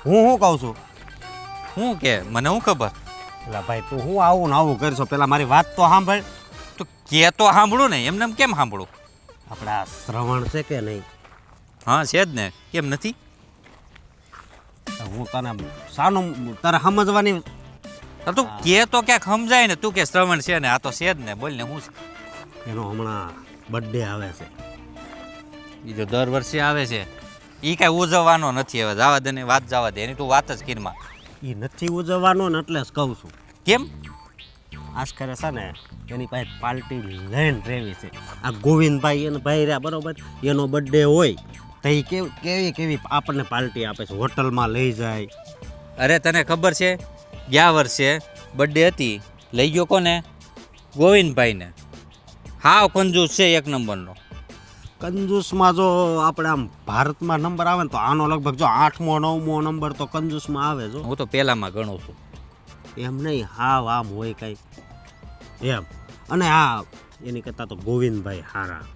હું શું કહું છું હું કે મને શું ખબર એટલે ભાઈ તું હું આવું ને આવું કરશો પેલા મારી વાત તો સાંભળ. તું કે તો સાંભળું ને એમને એમ કેમ સાંભળું? આપણે આ શ્રવણ છે કે નહીં? હા છે જ ને, કેમ નથી? હું તને સાનું તારે સમજવાની તો તું કે તો ક્યાંક સમજાય ને. તું કે શ્રવણ છે ને, આ તો છે જ ને. બોલ ને શું છે? એનો હમણાં બર્થડે આવે છે. એ જો દર વર્ષે આવે છે. એ કાંઈ ઉજવવાનો નથી. હવે જવા દે ને, વાત જવા દે એની તું વાત જ કીરમાં. એ નથી ઉજવવાનો ને એટલે જ કહું છું. કેમ? આજ કરે છે ને એની પાસે પાર્ટી લઈને રહેવી છે. આ ગોવિંદભાઈ એને ભાઈ રહ્યા બરોબર, એનો બર્થડે હોય તો એ કેવી કેવી આપણને પાર્ટી આપે છે, હોટલમાં લઈ જાય. અરે તને ખબર છે, ગયા વર્ષે બર્થડે હતી, લઈ ગયો કોને? ગોવિંદભાઈને. હાવ કંજૂસ છે એક નંબરનો. કંજૂસમાં જો આપણે આમ ભારતમાં નંબર આવે ને તો આનો લગભગ જો 8મો 9મો નંબર તો કંજૂસમાં આવે જો. હું તો પહેલામાં ગણું છું. એમ નહીં, હાવ આમ હોય કાંઈ એમ. અને હા એની કરતાં તો ગોવિંદભાઈ હારા.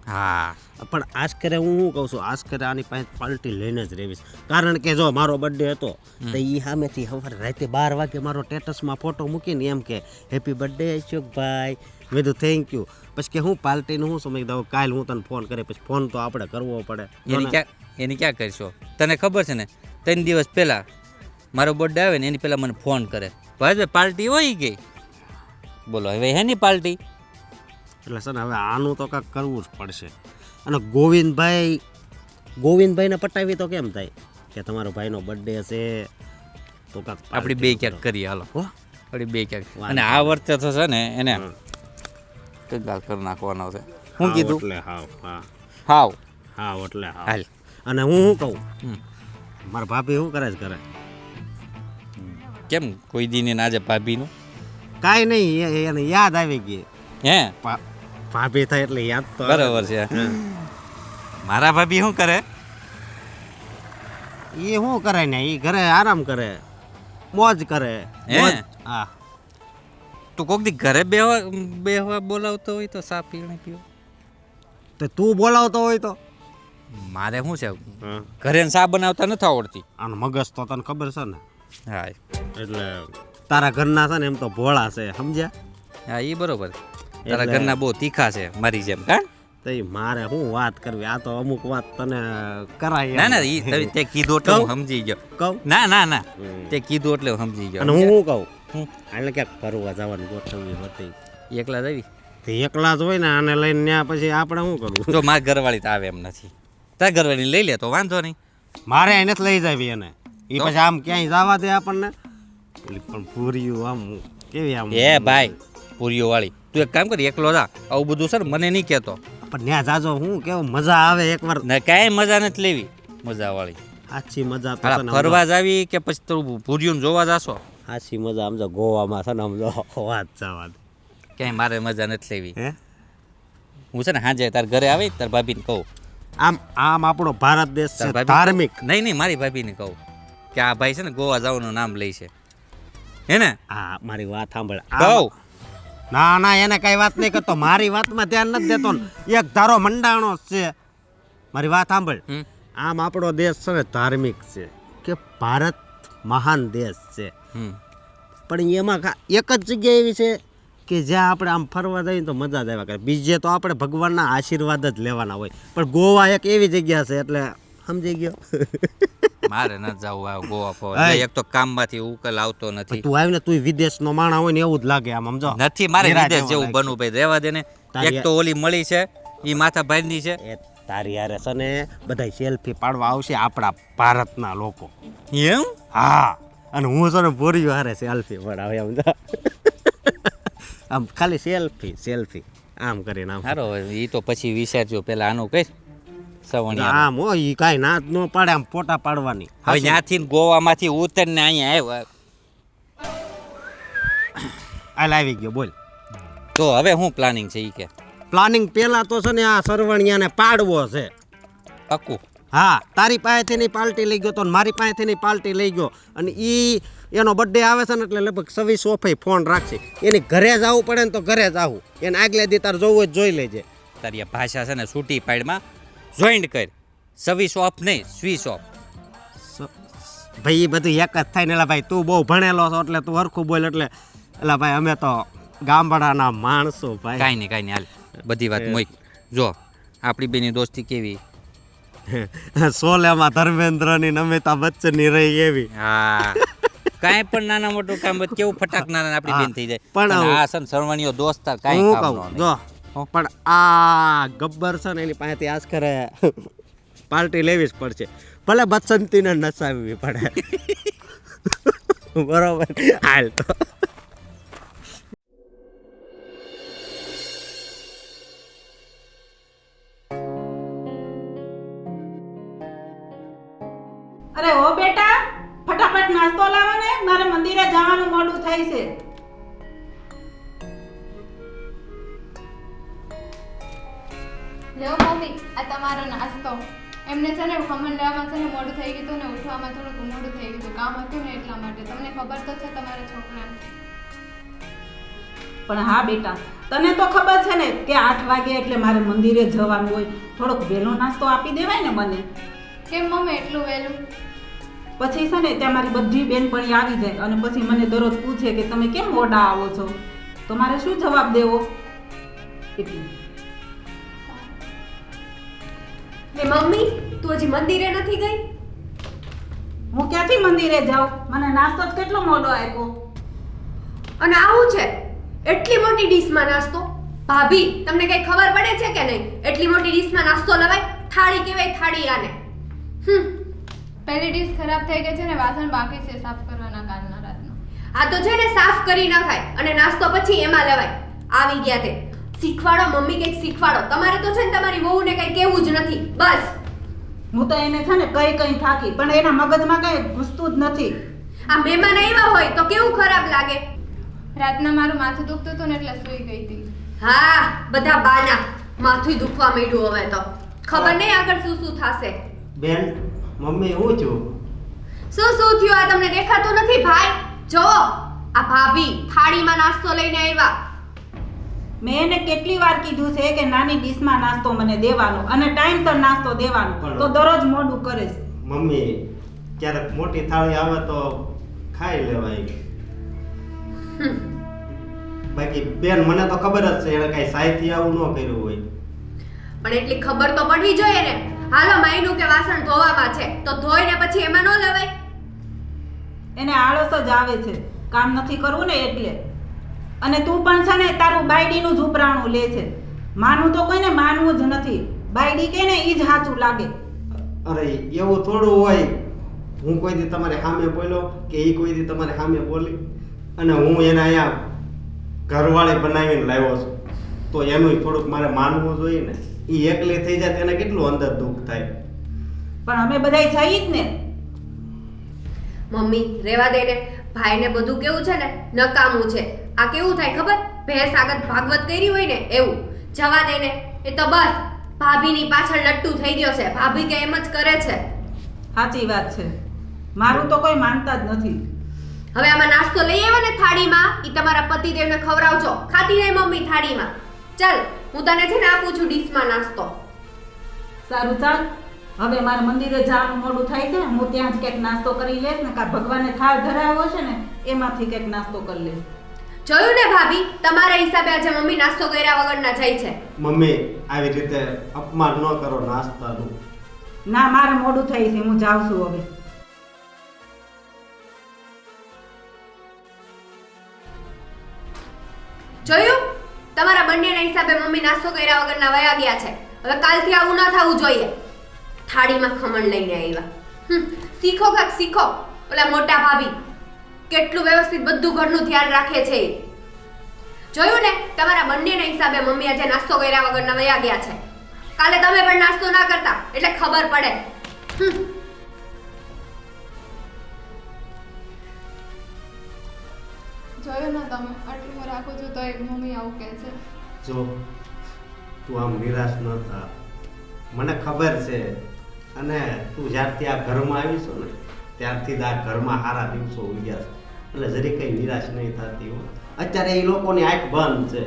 હા પણ આજ કરે હું શું કહું છું, આજ કરે આની પાસે પાર્ટી લઈને જ રહેવીશ. કારણ કે જો મારો બર્થડે હતો તો એ સામેથી સવારે રાતે 12 વાગે મારો સ્ટેટસમાં ફોટો મૂકીને એમ કે હેપી બર્થડે અશોકભાઈ. મેં કીધું થેન્ક યુ. પછી કે હું પાર્ટીનું હું સમય દઉં, કાલ હું તને ફોન કરે. પછી ફોન તો આપણે કરવો પડે. એની ક્યાં કરશો? તને ખબર છે ને, 3 દિવસ પહેલાં મારો બર્થડે આવે ને એની પહેલાં મને ફોન કરે, ભાઈ પાર્ટી હોય ગઈ. બોલો હવે હેની પાર્ટી? એટલે છે ને હવે આનું તો કાંઈક કરવું જ પડશે. અને ગોવિંદભાઈને પટાવી તો કેમ થાય કે તમારો ભાઈનો બર્થડે છે તો કાંઈક આપણી બે ક્યાંક કરીએ. હાલો હો આપણી બે ક્યાંક. અને આ વર્ષે તો છે ને એને કંગાલ કરી નાખવાનો છે. શું કીધું? એટલે હાવ હાવ એટલે હાવ. હાલ. અને હું શું કહું, મારા ભાભી શું કરે છે ઘરે? કેમ કોઈ દી ને આજે ભાભીનું કાંઈ નહીં, એને યાદ આવી ગઈ. હે ભાભી થાય એટલે યાદ તો આવે. બરાબર છે. મારા ભાભી શું કરે? એ શું કરે ને, એ ઘરે આરામ કરે, મોજ કરે. હે? હા. તું કોક દી ઘરે બેહવા બોલાવતો હોય તો સા પીણે પીવો. તો તું બોલાવતો હોય તો મારે શું છે, ઘરે સા બનાવતા નથી આવડતી. આનો મગજ તો તને ખબર છે ને. હા એટલે તારા ઘરના છે ને એમ તો ભોળા છે, સમજ્યા? હા એ બરોબર. તારા ઘરના બહુ તીખા છે મારી જેમ. હા તો મારે શું વાત કરવી, આ તો અમુક વાત તને કરાય. ના ના તે કીધું એટલે હું સમજી ગયો. કહું ના તે કીધું એટલે હું સમજી ગયો. અને હું કહું એટલે ક્યાંક ફરવા જવાની ગોઠવણી હતી. એકલા જ આવી? તે એકલા જ હોય ને, આને લઈને ત્યાં પછી આપણે શું કરવું? જો મારી ઘરવાળી તો આવે એમ નથી. તાર ઘરવાળી લઈ લે તો વાંધો નહીં. મારે એને જ લઈ જાવી એને. એ પછી આમ ક્યાંય જવા દે આપણને? પણ પૂર્યું આમ કેવી આમ. એ ભાઈ પૂરીઓ વાળી, તું એક કામ કરી, એકલો જા. આવું બધું છે ને મને નહીં કહેતો. પણ ત્યાં જાજો હું કેવું મજા આવે એકવાર. ને કાંઈ મજા નથી લેવી મજા વાળી. સાચી મજા તો છે ને ફરવા જ આવી કે પછી તું પૂરીઓને જોવા જાશો? સાચી મજા આમ જો ગોવામાં છે ને આમ જો વાત જવા દે. ક્યાંય મારે મજા નથી લેવી. હે હું છે ને હાજે તાર ઘરે આવી તાર ભાભીને કહું, આમ આપણો ભારત દેશ છે ધાર્મિક. નહીં મારી ભાભીને કહું કે આ ભાઈ છે ને ગોવા જવાનું નામ લે છે. હે ને? હા મારી વાત સાંભળ. કહું ના એને કઈ વાત નહીં કરતો, મારી વાતમાં ધ્યાન નથી દેતો ને. એક ધારો મંડાણો છે. મારી વાત સાંભળ. આમ આપણો દેશ છે ને ધાર્મિક છે કે ભારત મહાન દેશ છે. પણ એમાં એક જ જગ્યા એવી છે કે જ્યાં આપણે આમ ફરવા જઈએ તો મજા જ આવ્યા કરે. બીજે તો આપણે ભગવાનના આશીર્વાદ જ લેવાના હોય. પણ ગોવા એક એવી જગ્યા છે એટલે સમજી ગયો. મારે ન જવું ગોવા ફરવા. એક તો કામમાંથી ઉકેલ આવતો નથી. તું આવીને તું વિદેશનો માણા હોય ને એવું જ લાગે આમ સમજો. નથી મારે વિદેશ જેવું બનવું ભાઈ, રહેવા દે ને. એક તો ઓલી મળી છે એ માથા ભાઈની છે. એ તારી યારે છે ને બધા સેલ્ફી પાડવા આવશે આપણા ભારતના લોકો. એમ? હા. અને હું છે ને બોરીઓ હારે સેલ્ફી પડાવે આમ જો. આમ ખાલી સેલ્ફી આમ કરીને આમ. સારો એ તો પછી વિચારજો પેલા આનું કઈ સવણિયા. આમ હો ઈ કાંઈ ના જ ન પાડે આમ ફોટા પાડવાની. હવે ત્યાંથી ગોવામાંથી ઉતરીને અહીંયા આવ્યા હાલ આવી ગયો બોલ. તો હવે શું પ્લાનિંગ છે એ કે? પ્લાનિંગ પેલા તો છે ને આ સરવણિયાને પાડવો છે. પાક્કું? હા, તારી પાસેથી પાર્ટી લઈ ગયો તો મારી પાસેથી પાર્ટી લઈ ગયો. અને એનો બર્થડે આવે છે ને એટલે લગભગ 26 ઓફે ફોન રાખશે. એની ઘરે જવું પડે ને તો ઘરે જ આવું. એને આગલે દી તાર જોવું જ જોઈ લેજે. તારી આ ભાષા છે ને છૂટી પાડમાં જોઈન્ટ કર. 26 ઓફ નહીં, સ્વિચ ઓફ. ભાઈ એ બધું એક જ થાય ને. એલા ભાઈ તું બહુ ભણેલો છો એટલે તું હરખું બોલ. એટલે એલા ભાઈ અમે તો ગામડાના માણસો ભાઈ. કાંઈ નહીં હાલ બધી વાત મોઈ. જો આપણી બેની દોસ્તી કેવી. શોલેમાં ધર્મેન્દ્રની ને અમિતાભ બચ્ચનની રહી એવી. હા કાંઈ પણ નાના મોટું કામ હોય કેવું ફટાક નાના આપણી બેન થઈ જાય. પણ પણ આ સન સરવણીઓ દોસ્તાર કાંઈ હું કામનો કહું નહીં. જો પણ આ ગબ્બર છે ને એની પાસેથી આજ કરે પાર્ટી લેવી જ પડશે. ભલે બસંતીને નસાવવી પડે. બરોબર હાલ તો. અરે ઓ બેટા, ફટાફટ નાસ્તો લાવો ને, મારે મંદિરે જવાનું મોડું થાય છે. લ્યો મમ્મી, આ તમારો નાસ્તો. એમને છે ને ખમણ લેવામાં છે ને મોડું થઈ ગયું ને ઉઠવામાં થોડુંક મોડું થઈ ગયું, કામ હતું ને એટલા માટે. તમને ખબર તો છે તમારા છોકરાને. પણ હા બેટા, તને તો ખબર છે ને કે 8 વાગે એટલે મારે મંદિરે જવાનું હોય. થોડોક વહેલો નાસ્તો આપી દેવાય ને મને. કેમ મમ્મી એટલું વહેલું? પછી છે ને ત્યાં મારી બધી બેનપણી આવી જાય અને પછી મને દરરોજ પૂછે કે તમે કેમ મોડા આવો છો, તો મારે શું જવાબ દેવો? એટલું. એ મમ્મી, તું હજી મંદિરે નથી ગઈ? હું ક્યાંથી મંદિરે જાઉં? મને નાસ્તો જ કેટલો મોડો આપ્યો. અને આવું છે એટલી મોટી ડીશમાં નાસ્તો? ભાભી, તમને કઈ ખબર પડે છે કે નહીં? એટલી મોટી ડીશમાં નાસ્તો લવાય? થાળી કહેવાય થાળી આને. પહેલી ડીશ ખરાબ થઈ ગઈ છે ને વાસણ બાકી છે સાફ કરવાના કાલના રાતનો. આ તો છે ને સાફ કરી નખાય અને નાસ્તો પછી એમાં લેવાય. આવી ગયા તે. શીખવાડો મમ્મી, કંઈક શીખવાડો. તમારે તો છે ને તમારી વહુને કંઈ કહેવું જ નથી. બસ. હું તો એને છે ને કઈ થાકી, પણ એના મગજમાં કઈ ઘૂસતું જ નથી. આ મહેમાન આવ્યા હોય તો કેવું ખરાબ લાગે. રાતના મારું માથું દુખતું હતું ને એટલે સૂઈ ગઈ હતી. હા, બધા બાના. માથું દુખવા માંડ્યું હવે તો. ખબર નહીં આગળ શું થશે. બેન, મમ્મી હું છું. શું થયું? આ તમને દેખાતું નથી ભાઈ? જો આ ભાભી થાળીમાં નાસ્તો લઈને આવ્યા. મેં એને કેટલી વાર કીધું છે કે નાની ડીશમાં નાસ્તો મને દેવાનો અને ટાઈમસર નાસ્તો દેવાનો, તો દરરોજ મોડું કરે છે. મમ્મી ક્યારેક મોટી થાળી આવે તો ખાઈ લેવાય. બાકી બેન મને તો ખબર જ છે એને કઈ સાયથી આવું ન કર્યું હોય. પણ એટલી ખબર તો પડવી જોઈએ ને. હાલો માયનું કે વાસણ ધોવામાં છે તો ધોઈને પછી એમાં ન લેવાય. એને આળસ જ આવે છે, કામ નથી કરવું ને એટલે. અને તું પણ છે ને તારું બાયડીનું જ ઉપરાણું લે છે. માનું તો કોઈને માનવું જ નથી. બાયડી કે ને ઈ જ સાચું લાગે. અરે એવું થોડું હોય. હું કોઈ દી તમારે સામે બોલ્યો કે એ કોઈ દી તમારે સામે બોલી? અને હું એને અહીંયા ઘરવાળી બનાવીને લાવ્યો છું તો એનું થોડુંક મારે માનવું જોઈએ ને. એ એકલી થઈ જાય તેને કેટલું અંદર દુઃખ થાય. પણ અમે બધાય જઈએ જ ને. મમ્મી રેવા દે ને. ભાઈને બધું કેવું છે ને નકામું છે. આ કેવું થાય ખબર? ભેંસ આગળ ભાગવત કરી હોય ને એવું. જવા દે ને. એ તો બસ ભાભીની પાછળ લટ્ટુ થઈ ગયો છે. ભાભી કે એમ જ કરે છે. સાચી વાત છે. મારું તો કોઈ માનતા જ નથી. હવે આમાં નાસ્તો લઈ આવ્યો ને થાળીમાં, ઈ તમારા પતિદેવને ખવડાવજો. ખાતી નહીં મમ્મી થાળીમાં. ચાલ હું તને છે ને આપું છું ડીશમાં નાસ્તો. સારું ચાલ, હવે મારે મંદિરે જવાનું મોડું થાય છે. હું ત્યાં જ કંઈક નાસ્તો કરી લઈશ ને, કા ભગવાનને થાળ ધરાવ્યો છે ને એમાંથી કંઈક નાસ્તો કરી લઈશ. જોયું ને ભાભી, તમારા હિસાબે આજે મમ્મી નાસ્તો કર્યા વગરના જાય છે. મમ્મી આવી રીતે અપમાન ન કરો નાસ્તાનું. ના, મારે મોડું થાય છે, હું જાઉં છું હવે. જોયું? તમારા બંનેના હિસાબે મમ્મી નાસ્તો કર્યા વગરના વયા ગયા છે. હવે કાલથી આવું ન થવું જોઈએ. થાળીમાં ખમણ લઈને આવ્યા. શીખો કાક શીખો. ઓલા મોટા ભાભી કેટલું વ્યવસ્થિત બધું ઘરનું ધ્યાન રાખે છે. જોયું ને? તમારા બંનેના હિસાબે મમ્મી આજે નાસ્તો કર્યા વગરના વયા ગયા છે. કાલે તમે પણ નાસ્તો ના કરતા એટલે ખબર પડે. જોયું ને તમે? આટલું હું રાખું છું તો મમ્મી આવું કહે છે. જો તું આમ નિરાશ ન થા. મને ખબર છે અને તું જ્યારથી આ ઘરમાં આવી છો ને ત્યારથી જ આ ઘરમાં સારા દિવસો ઉગ્યા છે. એટલે જરી કંઈ નિરાશ નહીં થતી હો. અત્યારે એ લોકોની આંખ બંધ છે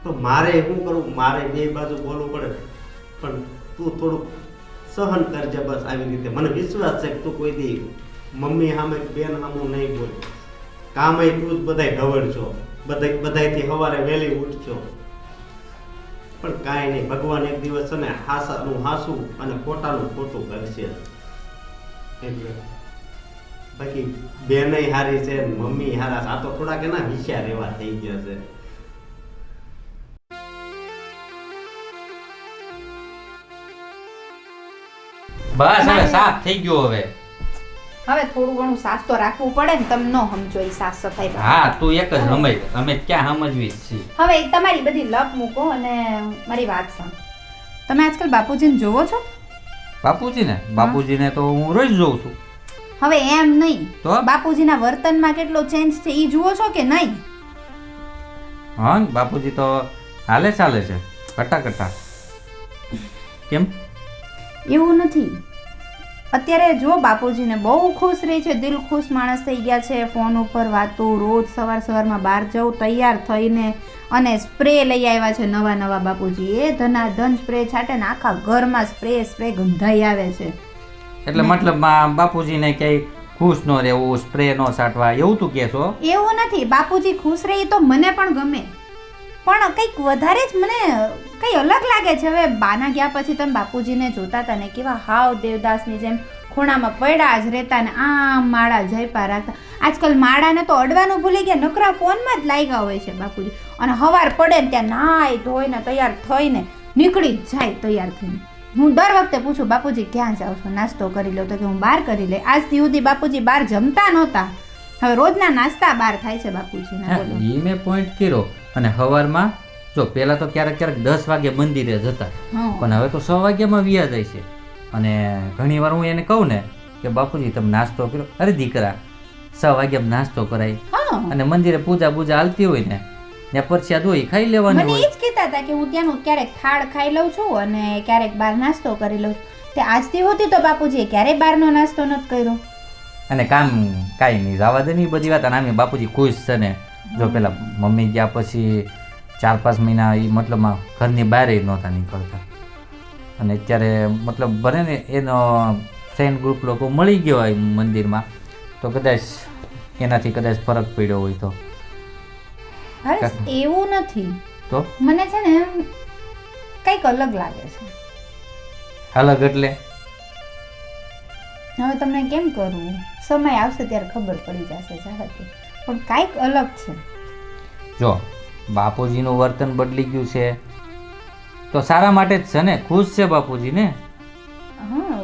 તો મારે શું કરવું? મારે બે બાજુ બોલવું પડે. પણ તું થોડુંક સહન કરજે બસ. આવી રીતે મને વિશ્વાસ છે કે તું કોઈ દી મમ્મી સામે બેન સામું નહીં બોલ. કામે તું જ બધાય ગવડશો, બધાયથી સવારે વહેલી ઉઠશો. પણ કાંઈ નહીં, ભગવાન એક દિવસ છે ને હાસાનું હાસું અને ખોટાનું ખોટું કરશે. એટલે બાકી બેનય હારી છે, મમ્મી હારા છે. આ તો થોડાક એના વિચાર એવા થઈ ગયા છે. બસ હવે સાફ થઈ ગયો હવે. હવે થોડું ઘણું સાફ તો રાખવું પડે ને, તમે ન સમજો એ સાફ સફાઈ બાબતે. હા તું એક જ સમજ, અમે ક્યાં સમજવી છીએ. હવે તમારી બધી લપ મૂકો અને મારી વાત સાંભળો. તમે આજકાલ બાપુજીને જોવો છો? બાપુજીને તો હું રોજ જોઉં છું. હવે એમ નહીં તો? બાપુજીના વર્તનમાં કેટલો ચેન્જ છે એ જુઓ છો કે નહીં? હા બાપુજી તો હાલે ચાલે છે કટા. કેમ? એવું નથી. અત્યારે જો બાપુજીને બહુ ખુશ રહે છે, દિલ ખુશ માણસ થઈ ગયા છે. ફોન ઉપર વાતો, રોજ સવારમાં બહાર જવું તૈયાર થઈને, અને સ્પ્રે લઈ આવ્યા છે નવા બાપુજી. એ ધનાધન સ્પ્રે છાંટે ને આખા ઘરમાં સ્પ્રે ગંધાઈ આવે છે. એટલે મતલબ બાપુજીને ક્યાંય ખુશ ન રહેવું, સ્પ્રે ન છાંટવા, એવું તું કહેશો? એવું નથી. બાપુજી ખુશ રહે તો મને પણ ગમે, પણ કંઈક વધારે જ મને કંઈ અલગ લાગે છે. હવે બાના ગયા પછી તમે બાપુજીને જોતા હતા ને, કેવા હાવ દેવદાસની જેમ ખૂણામાં પડ્યા જ રહેતા ને આમ માળા જયપા રાખતા. આજકાલ માળાને તો અડવાનું ભૂલી ગયા, નકરા ફોનમાં જ લાગ્યા હોય છે બાપુજી. અને સવાર પડે ને ત્યાં નાઈ ધોઈને તૈયાર થઈને નીકળી જ જાય તૈયાર થઈને. હું દર વખતે પૂછું, બાપુજી ક્યાં જાવ છો, નાસ્તો કરી લો? તો કે હું બહાર કરી લે. આજથી સુધી બાપુજી બહાર જમતા નહોતા, હવે રોજના નાસ્તા બહાર થાય છે બાપુજીના. બોલો. એ મેં પોઈન્ટ કર્યો. અને સવારમાં જો પહેલા તો ક્યારેક 10 વાગે મંદિરે જતા, પણ હવે તો 6 વાગ્યામાં વ્યા જાય છે. અને ઘણી વાર હું એને કહું ને કે બાપુજી તમે નાસ્તો કર્યો? અરે દીકરા 6 વાગ્યામાં નાસ્તો કરાય, અને મંદિરે પૂજા હાલતી હોય ને ત્યાં પ્રસાદ હોય ખાઈ લેવાની મને હોય. એ જ કહેતા હતા કે હું ત્યાંનું ક્યારેક થાળ ખાઈ લઉં છું અને ક્યારેક બહાર નાસ્તો કરી લઉં છું. તે આજથી હોતી તો બાપુજીએ ક્યારેય બહારનો નાસ્તો નથી કર્યો. અને કાંઈ નહીં, જવા દે ને એ બધી વાત. અને આમે બાપુજી ખુશ છે ને. જો પેલા મમ્મી ગયા પછી 4-5 મહિના એ મતલબમાં ઘરની બહાર નહોતા નીકળતા, અને અત્યારે મતલબ બને ને એનો ફ્રેન્ડ ગ્રુપ લોકો મળી ગયો હોય મંદિરમાં, તો કદાચ એનાથી ફરક પડ્યો હોય તો. અરે એવું નથી, તો મને છે ને કંઈક અલગ લાગે છે. અલગ એટલે હવે તમને કેમ કરું, સમય આવશે ત્યારે ખબર પડી જશે ચાહતે, પણ કાંઈક અલગ છે. જો બાપુજીનું વર્તન બદલી ગયું છે તો સારા માટે જ છે ને, ખુશ છે બાપુજી ને.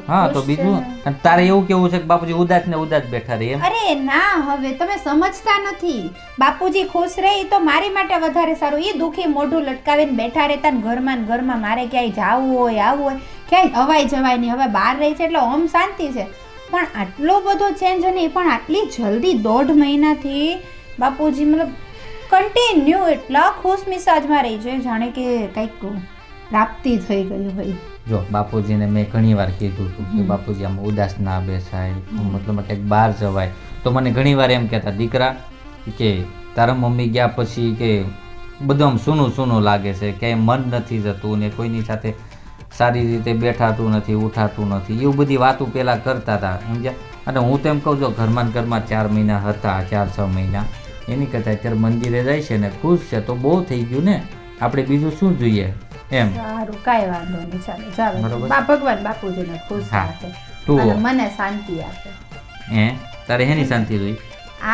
હા તો બીજું તારે એવું કેવું છે કે બાપુજી ઉદાસ ને ઉદાસ બેઠા રહે એમ? અરે ના, હવે તમે સમજતા નથી. બાપુજી ખુશ રહે તો મારી માટે વધારે સારું. એ દુખી મોઢું લટકાવીને બેઠા રહેતા ને ઘરમાં મારે ક્યાંય જાવું હોય આવવું હોય ક્યાંય અવાય જવાય નહીં. હવે બહાર રહી છે એટલે ઓમ શાંતિ છે, પણ આટલો બધો ચેન્જ નહીં. પણ આટલી જલ્દી 1.5 મહિનાથી બાપુજી મતલબ કન્ટિન્યુ એટલા ખુશ મિજાજમાં રહી છે, જાણે કે કંઈક પ્રાપ્તિ થઈ ગઈ હોય. જો બાપુજીને મેં ઘણી વાર કીધું હતું કે બાપુજી આમ ઉદાસ ના બેસાય, મતલબ ક્યાંક બહાર જવાય. તો મને ઘણી વાર એમ કહેતા, દીકરા કે તારા મમ્મી ગયા પછી કે બધું આમ સૂનું લાગે છે, ક્યાંય મન નથી જતું ને કોઈની સાથે સારી રીતે બેઠાતું નથી, ઉઠાતું નથી, એવું બધી વાતો પહેલાં કરતા હતા, સમજ્યા? અને હું તો એમ કહું છું ઘરમાં 4 મહિના હતા, 4-6 મહિના એની કરતાં અત્યારે મંદિરે જાય છે ને ખુશ છે તો બહુ થઈ ગયું ને. આપણે બીજું શું જોઈએ એમ? સારું, કાંઈ વાંધો નહીં, ચાલો બરોબર. ભગવાન બાપુજીને ખુશ રાખે અને મને શાંતિ આપે. તારે હેની શાંતિ જોઈ?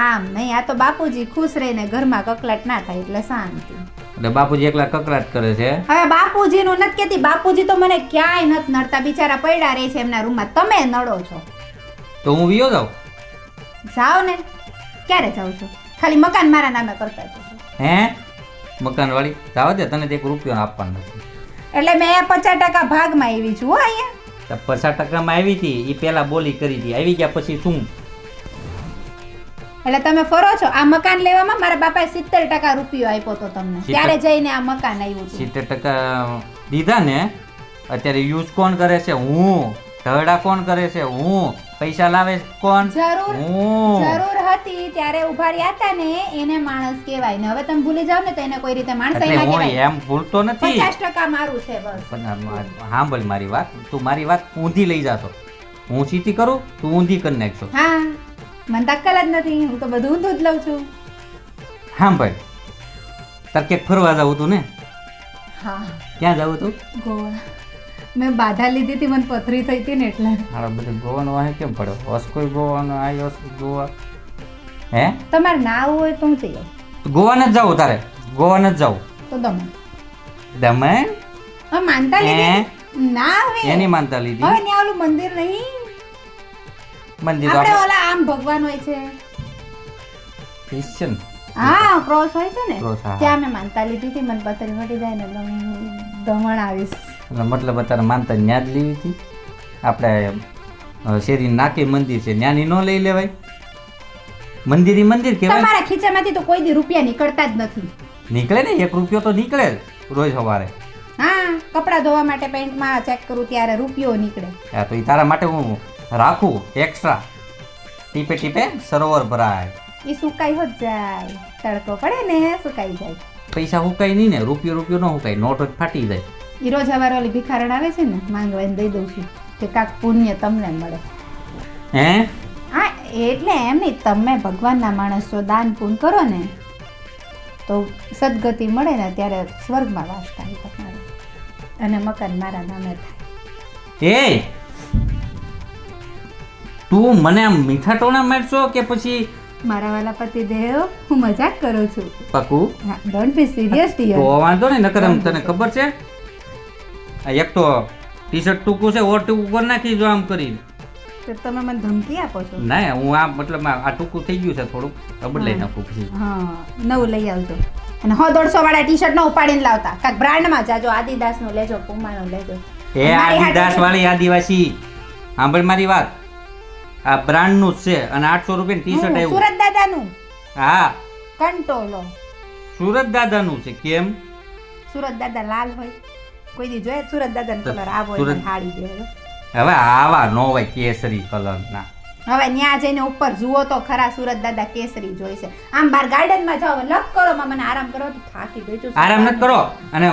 આમ નહીં, આ તો બાપુજી ખુશ રહીને ઘરમાં કકલાટ ના થાય એટલે શાંતિ. એટલે બાપુજી એકલા કકડાટ કરે છે? હવે બાપુજીનું નથી કહેતી, બાપુજી તો મને ક્યાંય નથી નડતા, બિચારા પડ્યા રહે છે એમના રૂમમાં. તમે નડો છો તો હું વિયો જાઉં? જાઓ ને. ક્યારે જાઉં છો? ખાલી મકાન મારા નામે કરતા છો. મકાન વાળી જાવ દે, તને 1 રૂપિયો આપવાનો નથી. એટલે મેં 50% ભાગમાં આવી છું અહીંયા. 50%માં આવી હતી, એ પેલા બોલી કરી હતી, આવી ગયા પછી શું? એટલે તમે ફરો છો. આ મકાન લેવામાં મારા બાપાએ 70% રૂપિયો આપ્યો તો તમને, ત્યારે જઈને આ મકાન આવ્યું હતું. 70% દીધા ને. અત્યારે યુઝ કોણ કરે છે? હું. ઢળડા કોણ કરે છે? હું. પૈસા લાવે કોણ? જરૂર હતી ત્યારે ઉભા રહ્યા હતા ને એને માણસ કહેવાય ને. હવે તમે ભૂલી જાવ ને તો એને કોઈ રીતે માણસ કહેવાય. એમ ભૂલતો નથી. 50% મારું છે બસ. સાંભળ મારી વાત, તું મારી વાત ઊંધી લઈ જાશો. હું સીધી કરું, તું ઊંધી કરી નાખશો. હા મને તક્કલ જ નથી, હું તો બધું ઊંધું જ લઉં છું. હા ભાઈ, તાર ક્યાંક ફરવા જવું હતું ને? હા, ક્યાં જવું હતું? ગોવા. મેં બાધા લીધી હતી, મને પથરી થઈ હતી ને એટલે. મારા બધું ગોવાનું વાહે કેમ પડે? ઓસ્કોય ગોવાનું, આ ઓસ્કો ગોવા. હે? તમારે ના આવવું હોય તો હું જઈ આવું. ગોવા જ જવું તારે? ગોવા જ જવું? તો દમણ. દમણ? હવે માનતા લીધી? ના હવે. એની માનતા લીધી? હવે ત્યાં ઓલું મંદિર નહીં, મંદિર આપણે ઓલા આમ ભગવાન હોય છે. ક્રિશ્ચન? હા, ક્રોસ હોય છે ને, Cross, હા. ત્યાં મેં માનતા લીધી હતી. મને પથરી મટી જાય ને એટલે હું દમણ આવીશ. એટલે મતલબ અત્યારે માનતા ન્યા જ લેવી હતી? આપણે શેરી નાકે મંદિર છે, ન્યાની ન લઈ લેવાય? મંદિર કહેવાય. તમારા ખીચામાંથી તો કોઈ દી રૂપિયા નીકળતા જ નથી. નીકળે ને, 1 રૂપિયો તો નીકળે જ રોજ સવારે. હા, કપડાં ધોવા માટે પેન્ટમાં ચેક કરું ત્યારે રૂપિયો નીકળે. હા, તો એ તારા માટે હું રાખું એક્સ્ટ્રા. ટીપે ટીપે સરોવર ભરાય. એ સુકાઈ જ જાય, તડકો પડે ને સુકાઈ જાય. પૈસા હુકાય નહીં ને, રૂપિયો ન હુકાય, નોટ જ ફાટી જાય. એ રોજ સવારે ઓલી ભિખારણ આવે છે ને, માંગવાને દઈ દઉં છું કે કાંક પુણ્ય તમને મળે. હે? હા, એટલે એમ નહીં, તમે ભગવાનના માણસ છો, દાન પૂન કરો ને તો સદગતિ મળે ને ત્યારે સ્વર્ગમાં વાસ થાય તમારે, અને મકાન મારા નામે થાય. એ તું મને આમ મીઠા ટોણા મારશો કે પછી? મારા વાલા પતિદેવ, હું મજાક કરું છું. પાકું? હા, ડોન્ટ બી સિરિયસ તો ડિયર. વાંધો નહીં, નકર આમ તને ખબર છે આ એક તો ટી-શર્ટ ટૂંકું છે, ઓર ટૂંકું કરી નાખી જો આમ કરી. તો તમે મને ધમકી આપો છો? ના, હું આ મતલબ આ ટૂંકું થઈ ગયું છે થોડુંક, બદલાઈ નાખું પછી. હા, નવું લઈ આવજો. અને 100-150 વાળા ટી-શર્ટ ન ઉપાડીને લાવતા, કાંક બ્રાન્ડમાં જાજો, આદિદાસ નું લેજો, પુમા નું લેજો. એ આદિદાસ વાળી આદિવાસી, સાંભળ મારી વાત, આ બ્રાન્ડ નું જ છે અને 800 રૂપિયા ટી-શર્ટ આવ્યું. સુરત દાદાનું હા, કંટોલો. સુરત દાદાનું છે. કેમ? સુરત દાદા લાલ હોય, કોઈ દી જોયે સુરત દાદાનો તો કલર આવો સુરત- હોય, હાડી દેવો. હવે આવા નો હોય કેસરી કલર ના. હવે ન્યા જઈને ઉપર જુઓ તો ખરા, સુરત દાદા કેસરી જોઈ છે. આમ બાર ગાર્ડનમાં જાઓ, લપ કરો, માં મને આરામ કરો, તો થાકી ગઈ છું. આરામ નથી કરો અને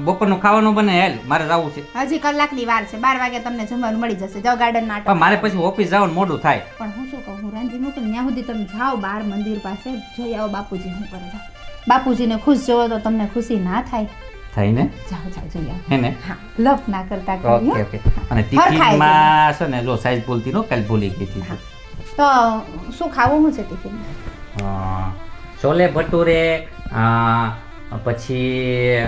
બપોરનું ખાવાનું બને, હેલ મારે જવું છે. હજી કલાકની વાર છે, 12 વાગે તમને જમવાનું મળી જશે. જાઓ ગાર્ડનમાં પણ મારે પછી ઓફિસ જવાનું મોડું થાય. પણ હું શું કહું, હું રાંધી મૂકું ત્યાં સુધી તમે જાઓ બહાર મંદિર પાસે, જોઈ આવો બાપુજી શું કરે છે. બાપુજીને ખુશ જોવો તો તમને ખુશી ના થાય? થાય ને? જાઓ જાઓ જોઈ આવો. હે ને? હા, લપ ના કરતા કરી, ઓકે હો. ઓકે. અને ટિફિનમાં છે ને, જો સાઈઝ ભૂલતી નો, કાલ ભૂલી ગઈ હતી. તો શું ખાવું શું છે ટિફિનમાં? છોલે ભટુરે, પછી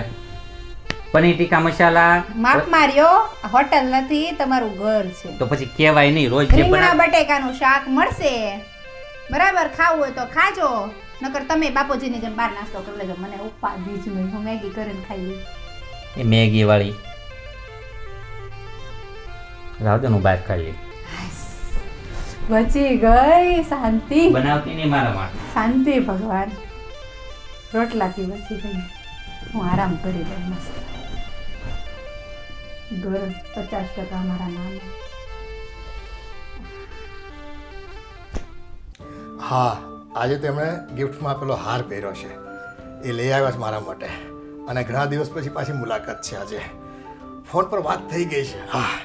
પનીર ટીકા મસાલા. માફ માર્યો, હોટલ નથી, તમારું ઘર છે. તો પછી કહેવાય નહીં, રોજ જે રીંગણા બનાવે. બટેકાનું શાક મળશે, બરાબર. ખાવું હોય તો ખાજો, નકર તમે બાપુજીની જેમ બહાર નાસ્તો કરી લેજો. મને ઉપાધિ જ નહીં, હું મેગી કરીને ખાઈ લઈશ. એ મેગી વાળી રાવ દે, હું બહાર ખાઈ લઈ. બચી ગઈ, શાંતિ બનાવતી નહીં મારા માટે. શાંતિ ભગવાન. રોટલાથી બચી ગઈ, હું આરામ કરી લઉં મસ્ત. ઘર 50% મારા નામ. હા, આજે તેમણે ગિફ્ટમાં પેલો હાર પહેર્યો છે, એ લઈ આવ્યા છે મારા માટે, અને ઘણા દિવસ પછી પાછી મુલાકાત છે. આજે ફોન પર વાત થઈ ગઈ છે. હા,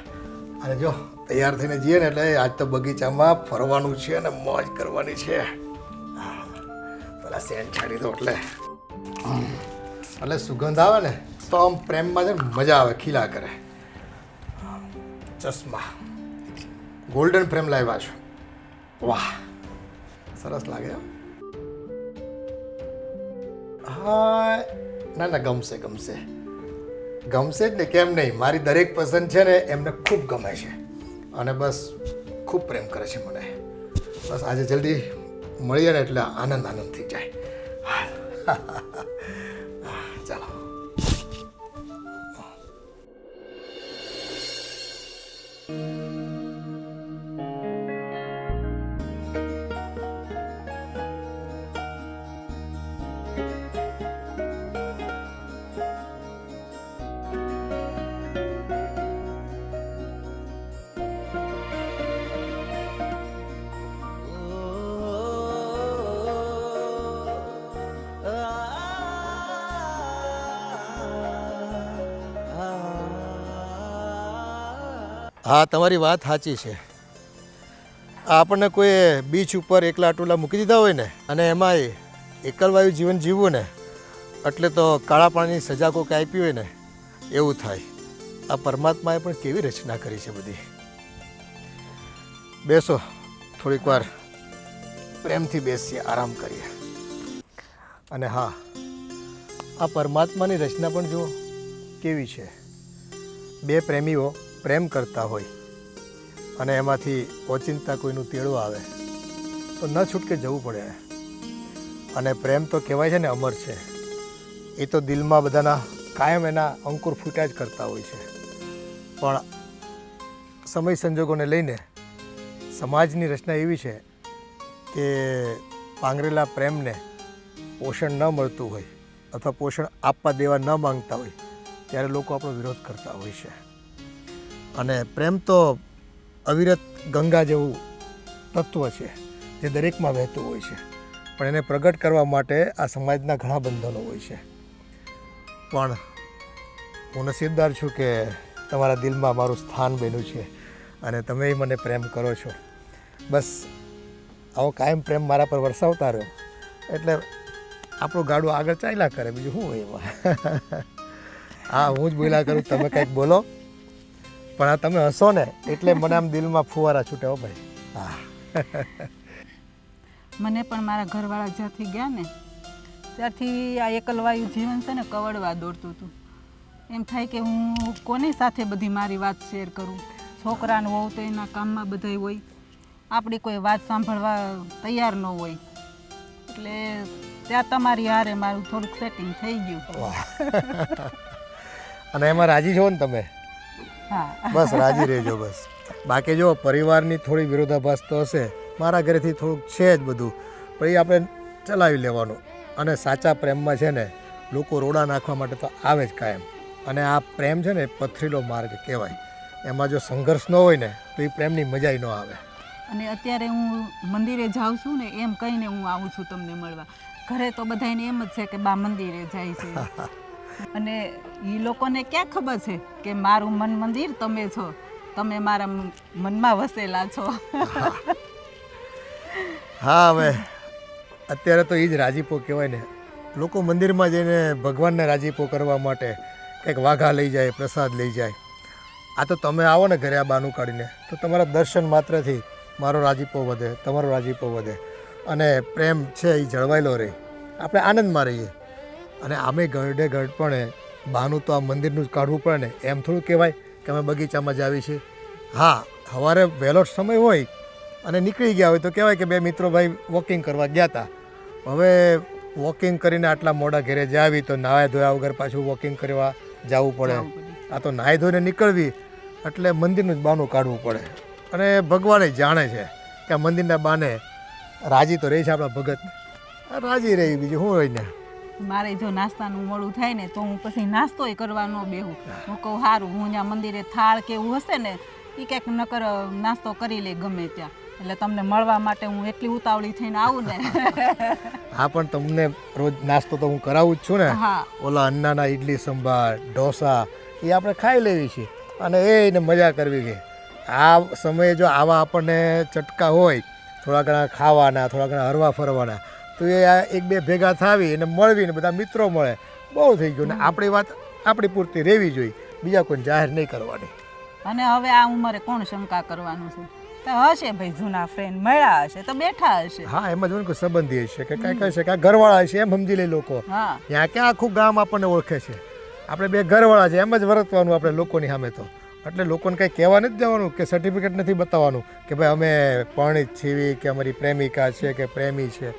અને જો તૈયાર થઈને જઈએ ને એટલે આજ તો બગીચામાં ફરવાનું છે અને મોજ કરવાની છે. પેલા સેન્ટ છાડી દો એટલે સુગંધ આવે ને તો આમ પ્રેમમાં છે ને મજા આવે, ખીલા કરે. ચશ્મા ગોલ્ડન ફ્રેમ લાવ્યા છો, વાહ સરસ લાગે. હા, ના ના, ગમશે ગમશે ગમશે જ ને, કેમ નહીં. મારી દરેક પસંદ છે ને એમને ખૂબ ગમે છે, અને બસ ખૂબ પ્રેમ કરે છે મને. બસ આજે જલ્દી મળીએ ને એટલે આનંદ આનંદ થઈ જાય. ચાલો. હા, તમારી વાત સાચી છે. આપણને કોઈ બીચ ઉપર એકલા અટોલા મૂકી દીધા હોય ને અને એમાંય એકલવાયુ જીવન જીવવું ને એટલે તો કાળા પાણીની સજા કોઈક આપી હોય ને એવું થાય. આ પરમાત્માએ પણ કેવી રચના કરી છે બધી. બેસો થોડીક વાર પ્રેમથી બેસીએ, આરામ કરીએ. અને હા, આ પરમાત્માની રચના પણ જુઓ કેવી છે. બે પ્રેમીઓ પ્રેમ કરતા હોય અને એમાંથી ઓચિંતા કોઈનું તેડું આવે તો ન છૂટકે જવું પડે. અને પ્રેમ તો કહેવાય છે ને અમર છે. એ તો દિલમાં બધાના કાયમ એના અંકુર ફૂટ્યા જ કરતા હોય છે. પણ સમય સંજોગોને લઈને સમાજની રચના એવી છે કે પાંગરેલા પ્રેમને પોષણ ન મળતું હોય અથવા પોષણ આપવા દેવા ન માંગતા હોય ત્યારે લોકો આપણો વિરોધ કરતા હોય છે. અને પ્રેમ તો અવિરત ગંગા જેવું તત્વ છે જે દરેકમાં વહેતું હોય છે. પણ એને પ્રગટ કરવા માટે આ સમાજના ઘણા બંધનો હોય છે. પણ હું નસીબદાર છું કે તમારા દિલમાં મારું સ્થાન બન્યું છે અને તમે મને પ્રેમ કરો છો. બસ આવો કાયમ પ્રેમ મારા પર વરસાવતા રહ્યો એટલે આપણું ગાડું આગળ ચાલ્યા કરે, બીજું શું હોય એમાં. હા, હું જ બોલ્યા કરું, તમે કંઈક બોલો. પણ આ તમે હસો ને એટલે મને આમ દિલમાં ફુવારા છૂટે હો ભાઈ. હા, મને પણ મારા ઘરવાળા જ્યાંથી ગયા ને ત્યારથી આ એકલવાયુ જીવન છે ને કવડવા દોડતું હતું. એમ થાય કે હું કોની સાથે બધી મારી વાત શેર કરું. છોકરાને હોવ તો એના કામમાં બધાય હોય, આપણી કોઈ વાત સાંભળવા તૈયાર ન હોય. એટલે ત્યાં તમારી હારે મારું થોડુંક સેટિંગ થઈ ગયું. અને એમાં રાજી છો ને તમે? હા, બસ રાજી રહેજો બસ. બાકી જો પરિવારની થોડી વિરોધાભાસ તો હશે, મારા ઘરેથી થોડુંક છે જ બધું, પણ એ આપણે ચલાવી લેવાનું. અને સાચા પ્રેમમાં છે ને લોકો રોડા નાખવા માટે તો આવે જ કાયમ. અને આ પ્રેમ છે ને પથરીલો માર્ગ કહેવાય. એમાં જો સંઘર્ષ ન હોય ને તો એ પ્રેમની મજા ન આવે. અને અત્યારે હું મંદિરે જાઉં છું ને એમ કહીને હું આવું છું તમને મળવા. ઘરે તો બધાને એમ જ છે કે બા મંદિરે જાય છે. અને એ લોકોને ક્યાં ખબર છે કે મારું મન મંદિર તમે છો, તમે મારા મનમાં વસેલા છો. હા, હવે અત્યારે તો એ જ રાજીપો કહેવાય ને. લોકો મંદિરમાં જઈને ભગવાનને રાજીપો કરવા માટે કંઈક વાઘા લઈ જાય, પ્રસાદ લઈ જાય. આ તો તમે આવો ને ઘરે આ બાનું કાઢીને તો તમારા દર્શન માત્રથી મારો રાજીપો વધે, તમારો રાજીપો વધે અને પ્રેમ છે એ જળવાયેલો રહે, આપણે આનંદમાં રહીએ. અને આમે ગરડે ગરડપણે બાનું તો આ મંદિરનું જ કાઢવું પડે ને. એમ થોડું કહેવાય કે અમે બગીચામાં જ આવી છીએ. હા, સવારે વહેલો સમય હોય અને નીકળી ગયા હોય તો કહેવાય કે બે મિત્રો ભાઈ વોકિંગ કરવા ગયા હતા. હવે વોકિંગ કરીને આટલા મોડા ઘરે જ આવી તો નાહ્યા ધોયા વગર પાછું વોકિંગ કરવા જવું પડે. આ તો નાહી ધોઈને નીકળવી એટલે મંદિરનું જ બાનું કાઢવું પડે. અને ભગવાન જાણે છે કે આ મંદિરના બાને રાજી તો રહી છે આપણા ભગત, રાજી રહી, બીજું શું હોય ને. મારે જો નાસ્તાનું મોડું થાય ને તો હું પછી નાસ્તોય કરવા ન બેહું. હું કહું સારું, હું ત્યાં મંદિરે થાળ કે એવું હશે ને એ કંઈક નકર નાસ્તો કરી લે ગમે ત્યાં. એટલે તમને મળવા માટે હું એટલી ઉતાવળી થઈને આવું ને. હા, પણ તમને રોજ નાસ્તો તો હું કરાવું જ છું ને. હા, ઓલા અન્નાના ઇડલી સંભાર ઢોસા એ આપણે ખાઈ લેવી છે અને એને મજા કરવી છે. આ સમયે જો આવા આપણને ચટકા હોય થોડા ઘણા ખાવાના, થોડા ઘણા હરવા ફરવાના, તો એ આ એક બે ભેગા થાવી અને મળવી ને બધા મિત્રો મળે, બહુ થઈ ગયું. ને આપણી વાત આપણી પૂરતી રહેવી જોઈએ, બીજા કોઈ જાહેર નહીં કરવાની. અને હવે આ ઉંમરે કોણ શંકા કરવાનું છે? તો હશે ભાઈ જૂના ફ્રેન્ડ મળ્યા હશે તો બેઠા હશે. હા, એમાં જો કોઈ સંબંધી હશે કે કાંઈ કહે છે કે આ ઘરવાળા હશે એમ સમજી લે લોકો. હા, ત્યાં ક્યાં આખું ગામ આપણને ઓળખે છે. આપણે બે ઘરવાળા છે એમ જ વર્તવાનું આપણે લોકોની સામે તો. એટલે લોકોને કંઈ કહેવા નથી જવાનું કે સર્ટિફિકેટ નથી બતાવવાનું કે ભાઈ અમે પરણિત છીએ કે અમારી પ્રેમિકા છે કે પ્રેમી છે.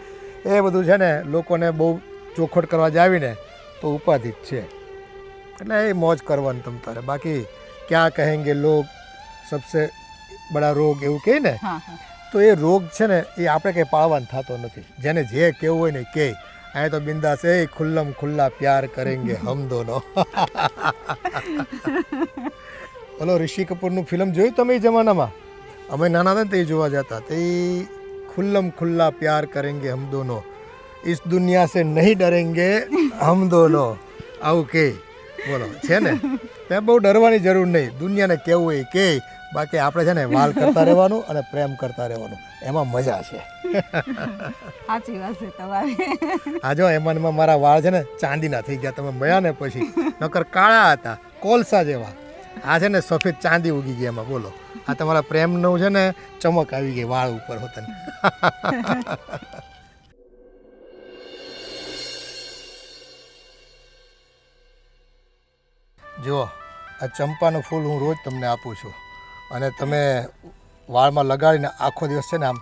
એ બધું છે ને લોકોને બહુ ચોખવટ કરવા જાવીને તો ઉપાધિ જ છે. એટલે એ મોજ કરવાનું તમ તારે. બાકી ક્યાં કહેંગે લોગ સબસે બડા રોગ એવું કહે ને, હા, હા. તો એ રોગ છે ને એ આપણે કંઈ પાળવાનો થતો નથી. જેને જે કહેવું હોય ને કહે. અહીંયા તો બિંદાસ એ ખુલ્લમ ખુલ્લા પ્યાર કરેંગે હમ દોનો. ઓલો ઋષિ કપૂરનું ફિલ્મ જોયું તમે એ જમાનામાં? અમે નાના હતા ને તે જોવા જતા. તે ખુલ્લમ ખુલ્લા પ્યાર કરેંગે હમ દોનો, ઇસ દુનિયા સે નહીં ડરેંગે હમ દોનો, આવું કે બોલો છે ને. ત્યાં બહુ ડરવાની જરૂર નહીં. દુનિયાને કહેવું હોય કે બાકી આપણે છે ને વાલ કરતા રહેવાનું અને પ્રેમ કરતા રહેવાનું, એમાં મજા છે. સાચી વાત છે તમારી. આ જો એમાં મારા વાળ છે ને ચાંદીના થઈ ગયા, તમે મળ્યા ને પછી નકર કાળા હતા કોલસા જેવા, આ છે ને સફેદ ચાંદી ઉગી ગઈ એમાં. બોલો, આ તમારા પ્રેમનું છે ને ચમક આવી ગઈ વાળ ઉપર હોતને. જુઓ, આ ચંપાનું ફૂલ હું રોજ તમને આપું છું અને તમે વાળમાં લગાડીને આખો દિવસ છે ને આમ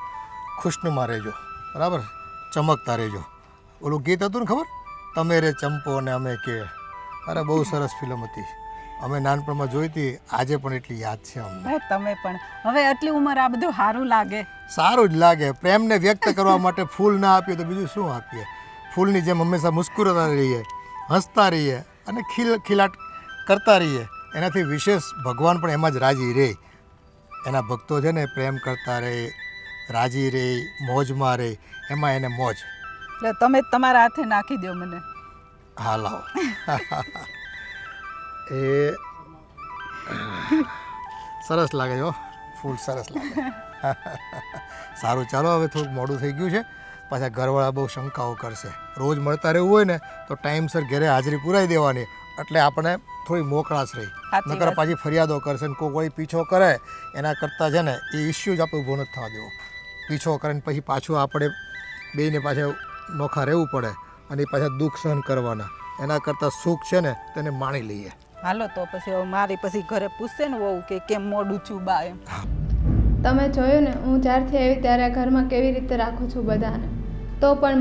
ખુશનુમા રહેજો, બરાબર, ચમકતા રહેજો. ઓલું ગીત હતું ને ખબર, તમે રે ચંપો ને અમે કે, અરે બહુ સરસ ફિલ્મ હતી, અમે નાનપણમાં જોઈ હતી, આજે પણ એટલી યાદ છે અમને. તમે પણ હવે આટલી ઉંમર આ બધું સારું લાગે. સારું જ લાગે. પ્રેમને વ્યક્ત કરવા માટે ફૂલ ના આપીએ તો બીજું શું આપીએ? ફૂલની જેમ હંમેશા મુસ્કુરાતા રહીએ, હસતા રહીએ અને ખિલાટ કરતા રહીએ. એનાથી વિશેષ ભગવાન પણ એમાં જ રાજી રહે. એના ભક્તો છે ને પ્રેમ કરતા રહે, રાજી રહે, મોજમાં રહે, એમાં એને મોજ. એટલે તમે તમારા હાથે નાખી દો મને. હા લાવો. એ સરસ લાગે છે, ફૂલ સરસ લાગે. સારું, ચાલો હવે થોડુંક મોડું થઈ ગયું છે. પાછા ઘરવાળા બહુ શંકાઓ કરશે. રોજ મળતા રહેવું હોય ને તો ટાઈમસર ઘરે હાજરી પુરાઈ દેવાની, એટલે આપણે થોડી મોકળાશ રહી. નકર પાછી ફરિયાદો કરશે ને કોઈ પીછો કરે, એના કરતાં છે ને એ ઇસ્યુ જ આપણે ઊભો નથી થવા દેવો. પીછો કરે ને પછી પાછું આપણે બેયને પાછા નોખા રહેવું પડે અને એ પાછા દુઃખ સહન કરવાના. એના કરતાં સુખ છે ને તેને માણી લઈએ. હાલો તો પછી હવે મારી પછી ઘરે પૂછશે ને વહુ કે કેમ મોડું છું બા એમ. તમે જોયું ને, હું જ્યારથી આવી ત્યારે આ ઘરમાં કેવી રીતે રાખું છું બધાને, તો પણ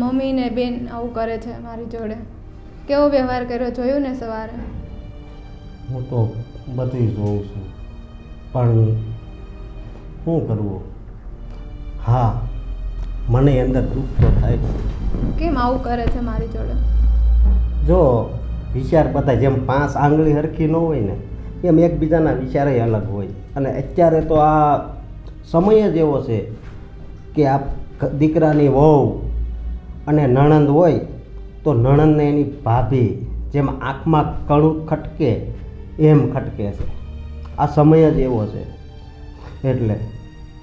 મમ્મી ને બેન આવું કરે છે મારી જોડે. કેવો વ્યવહાર કર્યો જોયું ને સવારે. હું તો બધું જોઉં છું, પણ શું કરવું? હા, મને અંદર દુઃખ તો થાય છે. કેમ આવું કરે છે મારી જોડે? જો વિચાર બધા જેમ 5 આંગળી હરખી ન હોય ને, એમ એકબીજાના વિચારે અલગ હોય. અને અત્યારે તો આ સમય જ એવો છે કે આ દીકરાની વહુ અને નણંદ હોય તો નણંદને એની ભાભી જેમ આંખમાં કણું ખટકે એમ ખટકે છે. આ સમય જ એવો છે. એટલે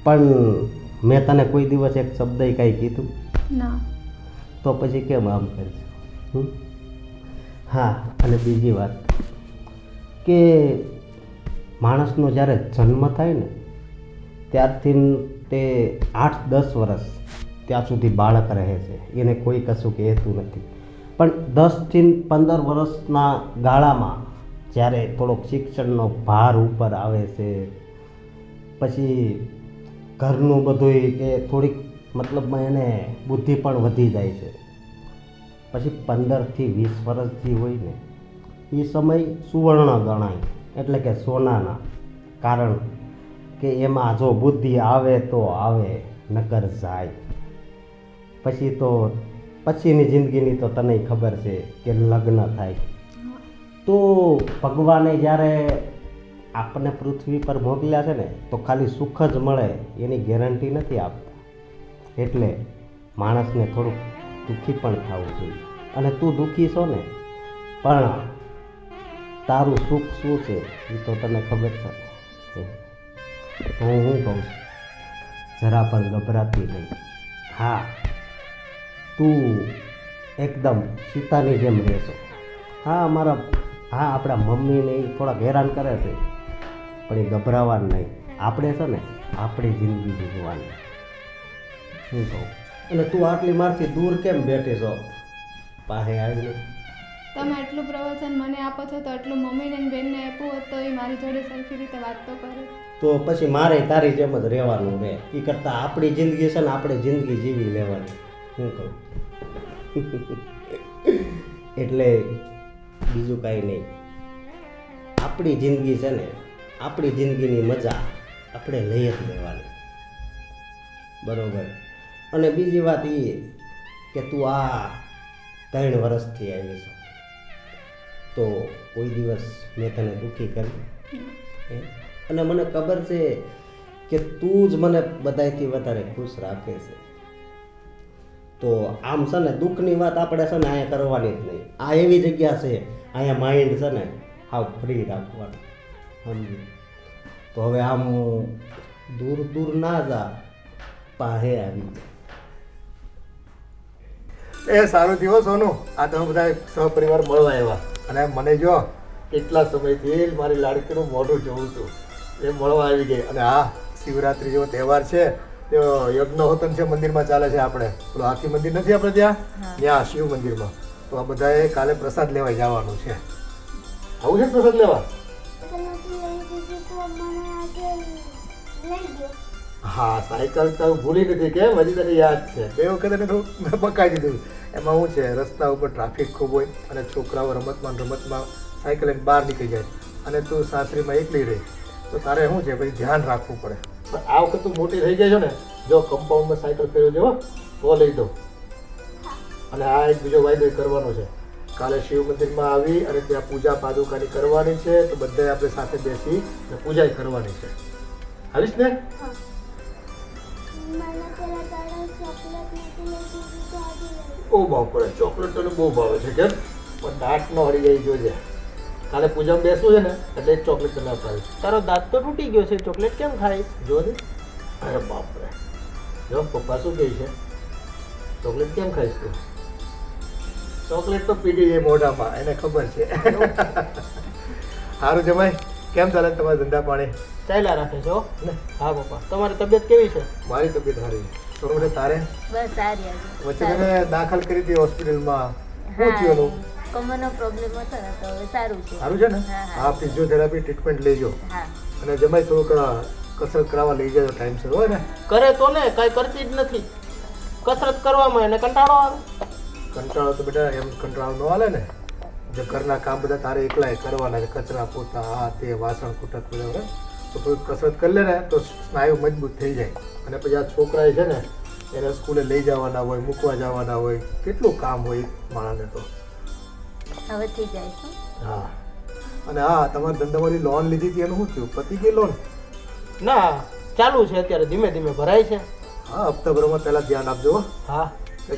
પણ મેં તને કોઈ દિવસ એક શબ્દ કાંઈ કીધું ના, તો પછી કેમ આમ કરીશ? હા, અને બીજી વાત કે માણસનો જ્યારે જન્મ થાય ને ત્યારથી તે 8-10 વર્ષ ત્યાં સુધી બાળક રહે છે, એને કોઈ કશું કહેતું નથી. પણ 10થી 15 વર્ષના ગાળામાં જ્યારે થોડોક શિક્ષણનો ભાર ઉપર આવે છે, પછી ઘરનું બધુંય કે થોડીક મતલબમાં એને બુદ્ધિ પણ વધી જાય છે, પછી 15થી 20 વર્ષથી હોય ને એ સમય સુવર્ણ ગણાય, એટલે કે સોનાના. કારણ કે એમાં જો બુદ્ધિ આવે તો આવે, નકર જાય. પછી તો પછીની જિંદગીની તો તને ખબર છે કે લગ્ન થાય. તો ભગવાને જ્યારે આપણને પૃથ્વી પર મોકલ્યા છે ને તો ખાલી સુખ જ મળે એની ગેરંટી નથી આપતા. એટલે માણસને થોડુંક દુઃખી પણ થવું જોઈએ. અને તું દુઃખી છો ને, પણ તારું સુખ શું છે એ તો તને ખબર છે. તો હું કહું છું, જરા પણ ગભરાતી નહીં. હા, તું એકદમ સીતાની જેમ રહેશો. હા, આપણા મમ્મીને એ થોડાક હેરાન કરે છે, પણ એ ગભરાવાનું નહીં. આપણે છે ને આપણી જિંદગી જીવવાની. શું કહું? અને તું આટલી મારથી દૂર કેમ બેઠી છો? પાસે આવીને તમે એટલું પ્રવચન મને આપો છો તો એટલું મમ્મીને ને બેનને આપવું હોત તો એ મારી જોડે સરખી રીતે વાત તો કરે. તો પછી મારે તારી જેમ જ રહેવાનું રહે. એ કરતાં આપણી જિંદગી છે ને આપણે જિંદગી જીવી લેવાની. શું કહું? એટલે બીજું કાંઈ નહીં. આપણી જિંદગી છે ને, આપણી જિંદગીની મજા આપણે લઈ જ લેવાની. બરોબર? અને બીજી વાત એ કે તું આ 3 વર્ષથી આવી છે, તો કોઈ દિવસ મેં તને દુઃખી કરી? અને મને ખબર છે કે તું જ મને બધાયથી વધારે ખુશ રાખે છે. તો આમ છે ને દુઃખની વાત આપણે છે ને અહીંયા કરવાની જ નહીં. આ એવી જગ્યા છે, અહીંયા માઇન્ડ છે ને હાવ ફ્રી રાખવાનું. સમજી? તો હવે આમ હું દૂર દૂર ના જા, પાસે આવી જા. એ સારું થયું હો સોનું, આ તમે બધા સહપરિવાર મળવા આવ્યા. અને મને જો કેટલા સમયથી મારી લાડકીનું મોઢું જોવું હતું, એ મળવા આવી ગઈ. અને હા, શિવરાત્રિ જેવો તહેવાર છે, તો યજ્ઞહોતન છે મંદિરમાં ચાલે છે. આપણે પેલું આખી મંદિર નથી આપણે ત્યાં શિવ મંદિરમાં, તો આ બધાએ કાલે પ્રસાદ લેવા જવાનું છે. આવું છે ને પ્રસાદ લેવા? હા, સાયકલ તો ભૂલી નથી કેમ? હજી તને યાદ છે? બે વખત એને થોડું મેં બકાઈ દીધું. એમાં શું છે, રસ્તા ઉપર ટ્રાફિક ખૂબ હોય અને છોકરાઓ રમતમાં સાયકલ લઈને બહાર નીકળી જાય અને તું સાસરીમાં એકલી રહી, તો તારે શું છે પછી ધ્યાન રાખવું પડે. પણ આ વખત તું મોટી થઈ જાય છો ને, જો કમ્પાઉન્ડમાં સાયકલ ફેરવજો તો લઈ દો. અને આ એક બીજો વાયદો કરવાનો છે, કાલે શિવ મંદિરમાં આવી અને ત્યાં પૂજા પાદુકાની કરવાની છે, તો બધાએ આપણે સાથે બેસી અને પૂજા કરવાની છે. આવીશ ને? બહુ ભાવ પડે ચોકલેટ, તને બહુ ભાવે છે કેમ? પણ દાંત ન હળી જાય જોજે. કાલે પૂજામાં બેસવું છે ને એટલે એક ચોકલેટ તને અપાવીશ. તારો દાંત તો તૂટી ગયો છે, ચોકલેટ કેમ ખાઈશ? જો ને, અરે બાપરે, જો પપ્પા શું કહે છે, ચોકલેટ કેમ ખાઈશ તું? ચોકલેટ તો પીટી જાય મોઢામાં, એને ખબર છે. સારું જમાઈ, કેમ ચાલે તમારા ધંધા પાણી? ચાલ્યા રાખે છો ને? હા પપ્પા, તમારી તબિયત કેવી છે? મારી તબિયત સારી. થોડું તારે? બસ સારી વચ્ચે મને દાખલ કરી હતી હોસ્પિટલમાં, શું થયું એનું? કમરનો પ્રોબ્લેમ હતો ને, તો હવે સારું છે. સારું છે ને? હા, ફિઝિયોથેરાપી ટ્રીટમેન્ટ લેજો. હા. અને જમાઈ થોડુંક કસરત કરાવવા લઈ જજો ટાઈમસર, હોય ને? કરે તો ને, કાંઈ કરતી જ નથી. કસરત કરવામાં એને કંટાળો આવે. કંટાળો તો બેટા એમ કંટાળો ન હાલે ને. જે ઘરના કામ બધા તારે એકલાય કરવાના છે, કચરા પોતા, આ તે વાસણ કુટક બધા, તો થોડીક કસરત કરી લે ને તો સ્નાયુ મજબૂત થઈ જાય. અને પછી આ છોકરા છે ને, એને સ્કૂલે લઈ જવાના હોય, મૂકવા જવાના હોય, કેટલું કામ હોય માણસને તો. હવે થઈ જાય છે. હા. અને હા, તમારા ધંધામાંથી લોન લીધી હતી એનું શું થયું? પતી ગઈ લોન? ના, ચાલુ છે અત્યારે, ધીમે ધીમે ભરાય છે. હા, હપ્તા ભરવામાં પહેલાં ધ્યાન આપજો. હા,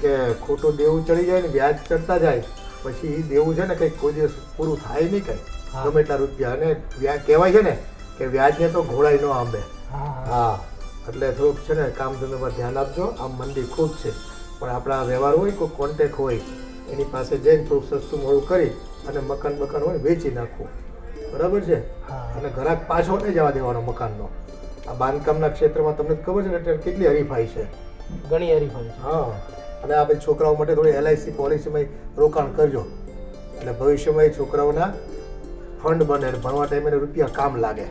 કે ખોટું દેવું ચડી જાય ને, વ્યાજ ચડતા જાય, પછી એ દેવું છે ને કંઈક કોઈ દિવસ પૂરું થાય નહીં કંઈ, ગમે એટલા રૂપિયા. અને વ્યાજ કહેવાય છે ને કે વ્યાજને તો ઘોડાઈ ન આંબે. હા, એટલે થોડુંક છે ને કામ ધંધામાં ધ્યાન આપજો. આમ મંદી ખૂબ છે, પણ આપણા વ્યવહાર હોય, કોઈ કોન્ટેક હોય, એની પાસે જઈને થોડુંક સસ્તું મોડું કરી અને મકાન હોય વેચી નાખવું, બરાબર છે? અને ઘરાક પાછો નહીં જવા દેવાનો મકાનનો. આ બાંધકામના ક્ષેત્રમાં તમને ખબર છે ને અત્યારે કેટલી હરીફાઈ છે, ઘણી હરીફાઈ છે. હા. અને આ બધી છોકરાઓ માટે થોડી LIC પોલિસીમાં રોકાણ કરજો, એટલે ભવિષ્યમાં છોકરાઓના ફંડ બને અને ભણવા ટાઈમે રૂપિયા કામ લાગે.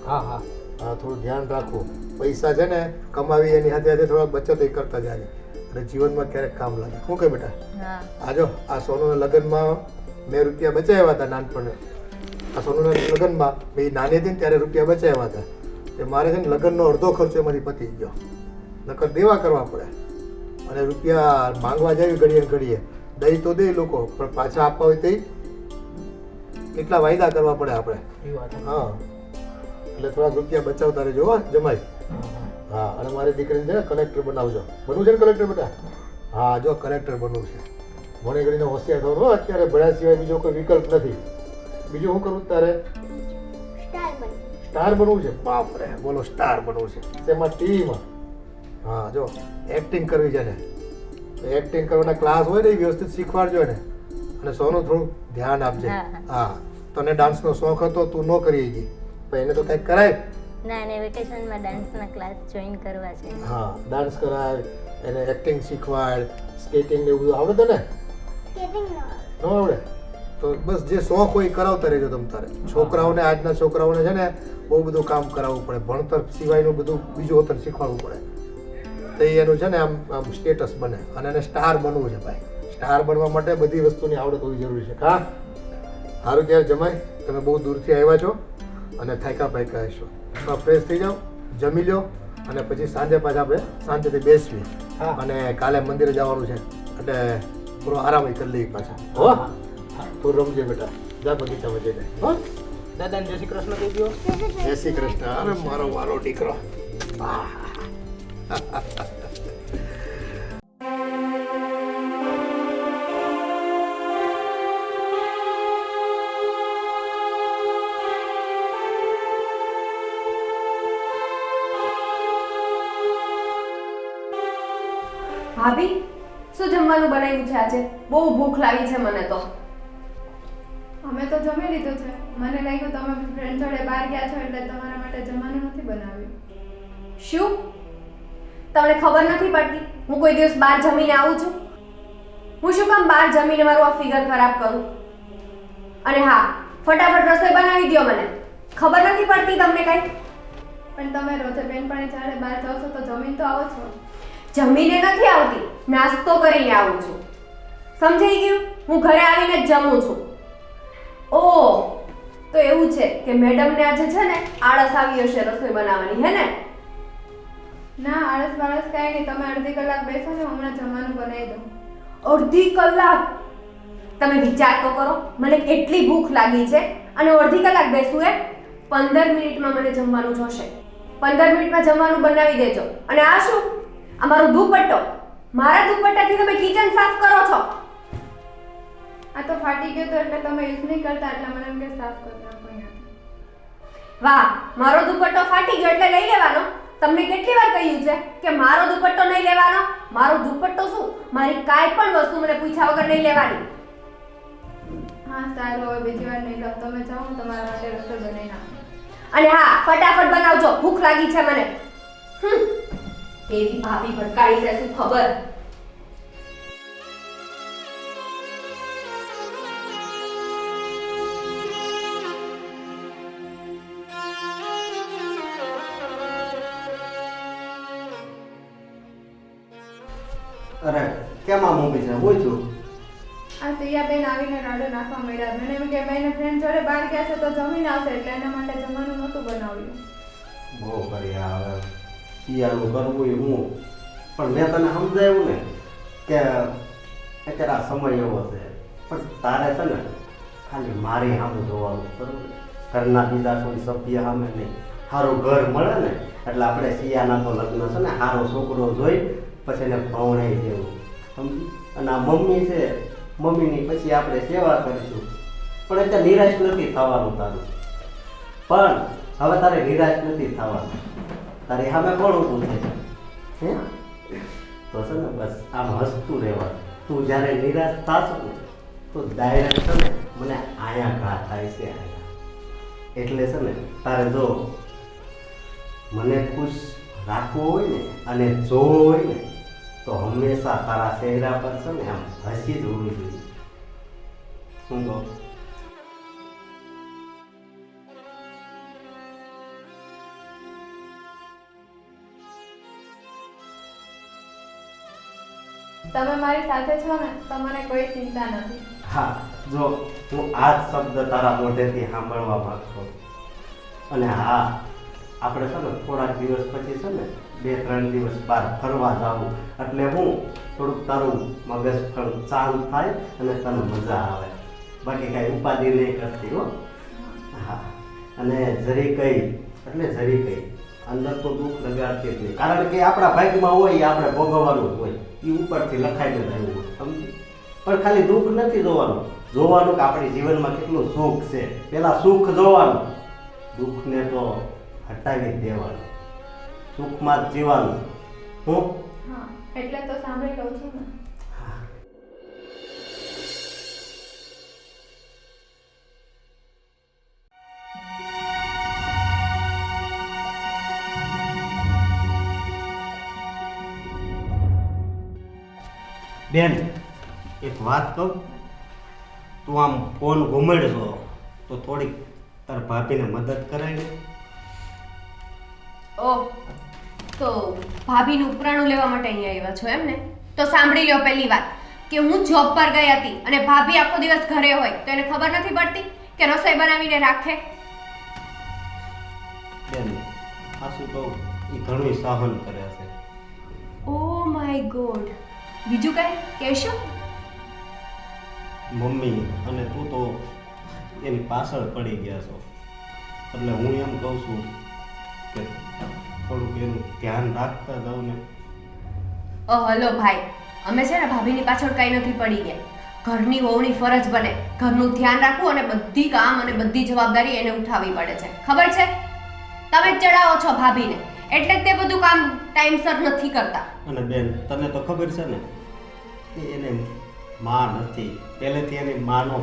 હા હા હા, થોડું ધ્યાન રાખવું. પૈસા છે ને કમાવી એની સાથે સાથે થોડાક બચત કરતા જાય અને જીવનમાં ક્યારેક કામ લાગે. શું કહે બેટા? આજો આ સોનુના લગ્નમાં મેં રૂપિયા બચાવ્યા હતા નાનપણે. આ સોનુના લગ્નમાં મેં નાની હતી ને ત્યારે રૂપિયા બચાવ્યા હતા. એ મારે છે ને લગ્નનો અડધો ખર્ચો એમાંથી પતી ગયો, નકર દેવા કરવા પડે. અને રૂપિયા માંગવા જાય ઘડીએ ઘડીએ, દઈ તો દે લોકો, પણ પાછા આપવા હોય તો કેટલા વાયદા કરવા પડે આપણે. હા, એટલે થોડાક રૂપિયા બચાવતા રહેજો જમાઈ. હા, અને મારી દીકરીને છે ને કલેક્ટર બનાવજો. બનવું છે ને કલેક્ટર બેટા? હા, જો કલેક્ટર બનવું છે. ભણી ગણીને હોશિયાર થવાનું. અત્યારે ભણ્યા સિવાય બીજો કોઈ વિકલ્પ નથી. બીજું શું કરવું તારે? સ્ટાર બનવું છે? બાપરે, બોલો, સ્ટાર બનવું છે. શેમાં? ટીવીમાં? હા, જો એક્ટિંગ કરવી છે ને, એક્ટિંગ કરવાના ક્લાસ હોય ને એ વ્યવસ્થિત શીખવાડજો ને. અને સોનું થોડું ધ્યાન આપજે. હા, તને ડાન્સનો શોખ હતો, તું ન કરી ગઈ, પણ એને તો કંઈક કરાય. ના, એને વેકેશનમાં ડાન્સના ક્લાસ જોઈન કરવા છે. હા, ડાન્સ કરાય, એને એક્ટિંગ શીખવાડ, સ્કેટિંગ ને એવું બધું આવડે તને? ન આવડે તો બસ જે શોખ હોય એ કરાવતા રહેજો તમ તારે. છોકરાઓને, આજના છોકરાઓને છે ને બહુ બધું કામ કરાવવું પડે, ભણતર સિવાયનું બધું બીજું હોતર શીખવાડવું પડે, તો એનું છે ને આમ સ્ટેટસ બને. અને એને સ્ટાર બનવું છે ભાઈ. સ્ટાર બનવા માટે બધી વસ્તુની આવડત હોવી જરૂરી છે. હા, સારું. ત્યારે જમાઈ, તમે બહુ દૂરથી આવ્યા છો અને થાક્યા પાક્યા હશો, ફ્રેશ થઈ જાઓ, જમી લો, અને પછી સાંજે પાછા આપણે શાંતિથી બેસવી. અને કાલે મંદિરે જવાનું છે એટલે પૂરો આરામ કરી લઈએ પાછા. હો, તું રમજે બેટા, જા બગીચામાં જઈને. હો, દાદાને જય શ્રી કૃષ્ણ કહી દો. જય શ્રી કૃષ્ણ. અરે મારો વાલો દીકરો. ભાભી શું જમવાનું બનાવ્યું છે આજે? બહુ ભૂખ લાગી છે મને તો. અમે તો જમી લીધું છે. મને લાગ્યું તમે ફ્રેન્ડ જોડે બહાર ગયા છો એટલે તમારા માટે જમવાનું નથી બનાવ્યું. શું તમને ખબર નથી પડતી હું કોઈ દિવસ બહાર જમીને આવું છું? હું શું કામ બહાર જમીને મારું આ ફિગર ખરાબ કરું? અને હા, ફટાફટ રસોઈ બનાવી દો મને. ખબર નથી પડતી તમને કઈ? પણ તમે રોજે બેનપણી જ્યારે બહાર જાઓ છો તો જમીને તો આવો છો. જમીને નથી આવતી, નાસ્તો કરીને આવું છું. સમજાઈ ગયું? હું ઘરે આવીને જ જમું છું. ઓહ, તો એવું છે કે મેડમને આજે છે ને આળસ આવી હશે રસોઈ બનાવવાની, હે ને? ના, આળસ બાળસ કાંઈ નહીં. તમે અડધી કલાક બેસો ને, હમણાં જમવાનું બનાવી દઉં. અડધી કલાક? તમે વિચાર તો કરો, મને કેટલી ભૂખ લાગી છે અને અડધી કલાક બેસું એમ? 15 મિનિટમાં મને જમવાનું જોશે. 15 મિનિટમાં જમવાનું બનાવી દેજો. અને આ શું? આ મારો દુપટ્ટો. મારા દુપટ્ટાથી તમે કિચન સાફ કરો છો. આ તો ફાટી ગયો તો એટલે તમે યુઝ નહીં કરતા એટલે મને એમ કે સાફ કરી નાખો અહીંયા. વાહ, મારો દુપટ્ટો ફાટી ગયો એટલે લઈ લેવાનો? તમને કેટલી વાર કહ્યું છે કે મારો દુપટ્ટો નહીં લેવાનો? મારો દુપટ્ટો શું, મારી કાંઈ પણ વસ્તુ મને પૂછ્યા વગર નહીં લેવાની. હા સારું, હવે બીજી વાર નહીં લઉં. તમે જાઓ, હું તમારા માટે રસોઈ બનાવી નાખું. અને હા, ફટાફટ બનાવજો, ભૂખ લાગી છે મને. કેવી ભાભી ભટકાઈ છે શું ખબર. અરે કેમ આમ ઊભી છે? હું છું. આ સિયાબેન આવીને રાડો નાખવા મળ્યા. મને એમ કે બેન ફ્રેન્ડ જોડે બહાર ગયા છે તો જમીને આવશે એટલે એના માટે જમવાનું નહોતું બનાવ્યું. બહુ કરી હવે શિયાળું કરવું એ હું પણ મેં તને સમજાવ્યું ને કે અત્યારે આ સમય એવો છે પણ તારે છે ને ખાલી મારી સામે જોવાનું બરોબર. ઘરના બીજા કોઈ સભ્ય સામે નહીં. સારું ઘર મળે ને એટલે આપણે શિયાળાના તો લગ્ન છે ને સારો છોકરો જોઈ પછી એને ભણાવી દેવું સમજી. અને આ મમ્મી છે, મમ્મીની પછી આપણે સેવા કરીશું. પણ એટલે નિરાશ નથી થવાનું તારું. પણ હવે તારે નિરાશ નથી થવાનું. તારી સામે કોણ ઊભું છે? હે તો છે ને બસ આમ હસતું રહેવાનું. તું જ્યારે નિરાશ થાશ ને તો ડાયરેક્ટ છે ને મને આયા ઘા થાય છે આયા. એટલે છે ને તારે જો મને ખુશ રાખવું હોય ને અને જોવો હોય ને તો હંમેશા તારા ચહેરા પર છે ને આમ હસી જ હોવી જોઈએ. શું કહું? તમે મારી સાથે છો ને તો મને કોઈ ચિંતા નથી. હા, જો હું આ જ શબ્દ તારા મોઢેથી સાંભળવા માંગતો. અને હા, આપણે છે ને થોડાક દિવસ પછી છે ને 2-3 દિવસ બહાર ફરવા જાવું એટલે હું થોડુંક તારું મગજ પણ શાંત થાય અને તને મજા આવે. બાકી કાંઈ ઉપાધિ નહીં કરતી હો. હા, અને જરી કઈ એટલે જરી કઈ અંદર તો દુઃખ લગાડતી જ નહીં. કારણ કે આપણા ભાગ્યમાં હોય એ આપણે ભોગવવાનું જ હોય. એ ઉપરથી લખાઈને રહેવું હોય સમજી. પણ ખાલી દુઃખ નથી જોવાનું, જોવાનું કે આપણી જીવનમાં કેટલું સુખ છે. પેલા સુખ જોવાનું, દુઃખને તો હટાવી જ દેવાનું. સુખમાં જ જીવાનું. હું હા, એટલે તો સાંભળી લઉં છું ને. બેન એક વાત કહું, તું આમ ફોન ઘુમાડશો તો થોડીક તાર ભાભીને મદદ કરાય ને. ઓહ, તો ભાભીનું ઉપરાણું લેવા માટે અહીંયા આવ્યા છો એમ ને? તો સાંભળી લો પહેલી વાત કે હું જોબ પર ગઈ હતી અને ભાભી આખો દિવસ ઘરે હોય તો એને ખબર નથી પડતી કે રસોઈ બનાવીને રાખે. બેન આ શું કહું, એ ઘણું સહન કરે છે. ઓ માય ગોડ, બીજું કઈ કહેશો? મમ્મી અને તું તો એની પાછળ પડી ગયા છો એટલે હું એમ કહું છું કે થોડુંક એનું ધ્યાન રાખતા જાઉં ને. હલો ભાઈ, અમે છે ને ભાભીની પાછળ કાંઈ નથી પડી ગયા. ઘરની વહુની ફરજ બને ઘરનું ધ્યાન રાખવું અને બધી કામ અને બધી જવાબદારી એને ઉઠાવવી પડે છે. ખબર છે? તમે જ ચડાવો છો ભાભીને એટલે જ તે બધું કામ ટાઈમસર નથી કરતા. અને બેન તને તો ખબર છે ને કે એને માં નથી, પહેલેથી એની માનો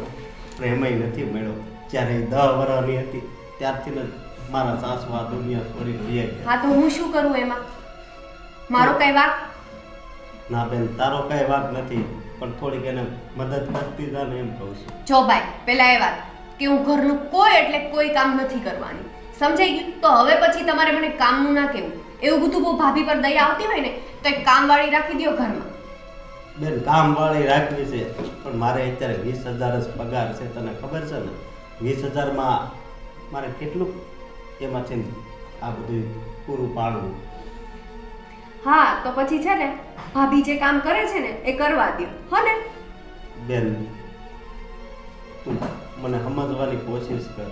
પ્રેમય નથી મળ્યો. જ્યારે 10 વર્ષની હતી ત્યારથી જ મારા સાસુ આ દુનિયા છોડી વહી ગયા. હા તો હું શું કરું એમાં? મારો કઈ વાક? ના બેન, તારો કઈ વાત નથી, પણ થોડીક એને મદદ કરતી જા ને એમ કહું છું. જો ભાઈ, પહેલા એ વાત કે હું ઘરનું કોઈ એટલે કોઈ કામ નથી કરવાની, સમજાઈ ગયું? તો હવે પછી તમારે મને કામનું ના કહેવું. એવું બધું બહુ ભાભી પર દયા આવતી હોય ને તો એક કામવાળી રાખી દો ઘરમાં. બેન કામવાળી રાખવી છે, પણ મારે અત્યારે 20,000 જ પગાર છે, તને ખબર છે ને? 20,000માં મારે કેટલું એમાંથી આ બધું પૂરું પાડવું. હા તો પછી છે ને ભાભી જે કામ કરે છે ને એ કરવા દો, હો ને? બેન તું મને સમજવાની કોશિશ કર.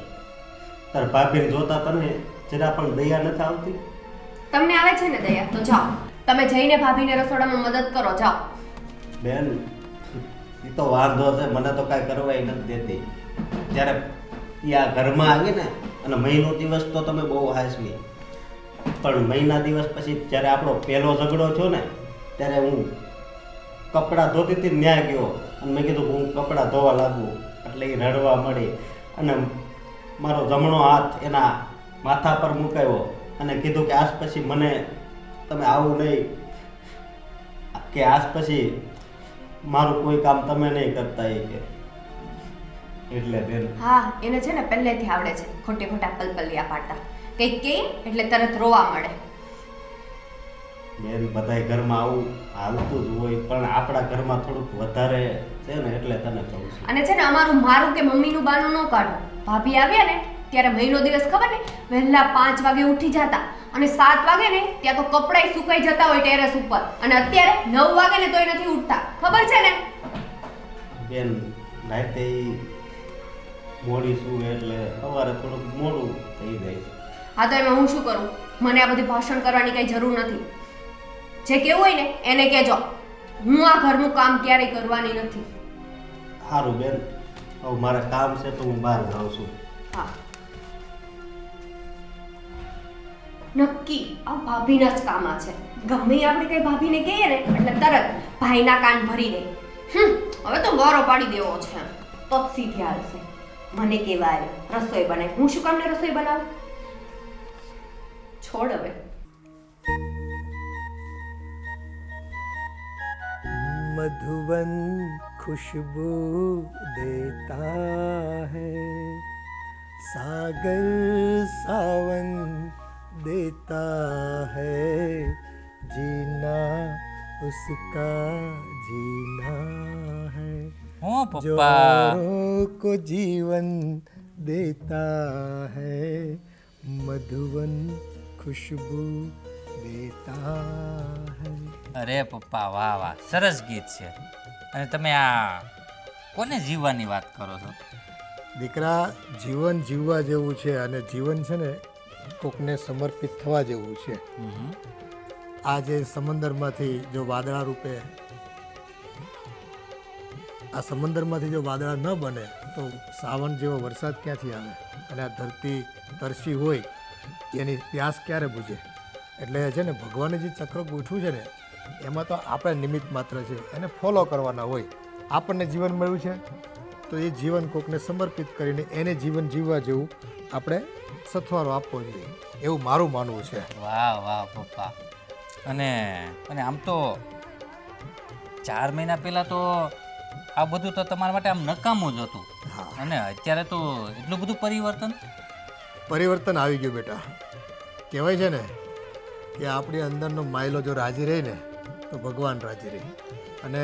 તાર ભાભીને જોતા તને જરા પણ દયા નથી આવતી? તમને આવે છે ને દયા? તો જાઓ તમે જઈને ભાભીને રસોડામાં મદદ કરો, જાઓ. બેન એ તો વાંધો છે, મને તો કાંઈ કરવાય નથી દેતી. જ્યારે એ આ ઘરમાં આવી ને અને મહિનો દિવસ તો તમે બહુ હાસવી, પણ મહિના દિવસ પછી જ્યારે આપણો પહેલો ઝઘડો થયો ને ત્યારે હું કપડાં ધોતી હતી ન્યા ગયો અને મેં કીધું હું કપડાં ધોવા લાગુ એટલે એ રડવા મળી અને મારો જમણો હાથ એના માથા પર મુકાયો અને કીધું કે આજ પછી મને તમે આવું નહીં, કે આજ પછી મારું કોઈ કામ તમે નહીં કરતા એ કે. એટલે બેન હા એને છે ને પહેલેથી આવડે છે ખોટે ખોટા પલપલિયા પાડતા. કંઈક કે એટલે તરત રોવા મળે. બેન બધાય ઘરમાં આવું હાલતું જ હોય, પણ આપણા ઘરમાં થોડુંક વધારે છે ને એટલે તને કહું છું. અને છે ને અમારું મારું કે મમ્મીનું બાનું ન કાઢો. ભાભી આવ્યા ને ત્યારે મહિનો દિવસ ખબર ને વહેલા 5 વાગે ઉઠી જતા અને 7 વાગે ને ત્યાં તો કપડાય સુકાઈ જતા હોય ટેરેસ ઉપર, અને અત્યારે 9 વાગે ને તોય નથી ઉઠતા, ખબર છે ને? બેન રાતે મોડી શું એટલે સવારે થોડુંક મોડું થઈ જાય. હા તો એમાં હું શું કરું? મને આ બધી ભાષણ કરવાની કઈ જરૂર નથી. જે કેવું હોય ને એને કહેજો. હું આ ઘરનું કામ ક્યારેય કરવાની નથી. સારું બેન, હવે મારે કામ છે તો હું બહાર જાઉં છું. હા નક્કી આ ભાભીના જ કામા છે. ગમે આપણે કઈ ભાભીને કહીએ ને એટલે તરત ભાઈના કાન ભરી દે. હવે તો વારો પાડી દેવો છે તો જ સીધી હાલશે. મને કેવાય રસોઈ બનાય, હું શું કામને રસોઈ બનાવું? છોડ હવે. मधुवन खुशबू देता है, सागर सावन देता है, जीना उसका जीना है, હું जो પપ્પા औरों को जीवन देता है, मधुवन खुशबू देता है. અરે પપ્પા વાહ વાહ, સરસ ગીત છે. અને તમે આ કોને જીવવાની વાત કરો છો? દીકરા, જીવન જીવવા જેવું છે અને જીવન છે ને કોકને સમર્પિત થવા જેવું છે. આ જે સમંદરમાંથી જો વાદળા રૂપે આ સમંદરમાંથી જો વાદળા ન બને તો સાવન જેવો વરસાદ ક્યાંથી આવે? અને આ ધરતી તરસી હોય એની પ્યાસ ક્યારે બુਝે? એટલે છે ને ભગવાને જે ચક્ર ગોઠવું છે ને એમાં તો આપણે નિમિત્ત માત્ર છે, એને ફોલો કરવાના હોય. આપણને જીવન મળ્યું છે તો એ જીવન કોકને સમર્પિત કરીને એને જીવન જીવવા જેવું આપણે સથવારો આપવો જોઈએ, એવું મારું માનવું છે. વાહ વાહ પપ્પા. અને અને આમ તો 4 મહિના પહેલાં તો આ બધું તો તમારા માટે આમ નકામું જ હતું, અને અત્યારે તો એટલું બધું પરિવર્તન આવી ગયું બેટા. કહેવાય છે ને કે આપણી અંદરનો માયલો જો રાજી રહે ને તો ભગવાન રાજી રહે. અને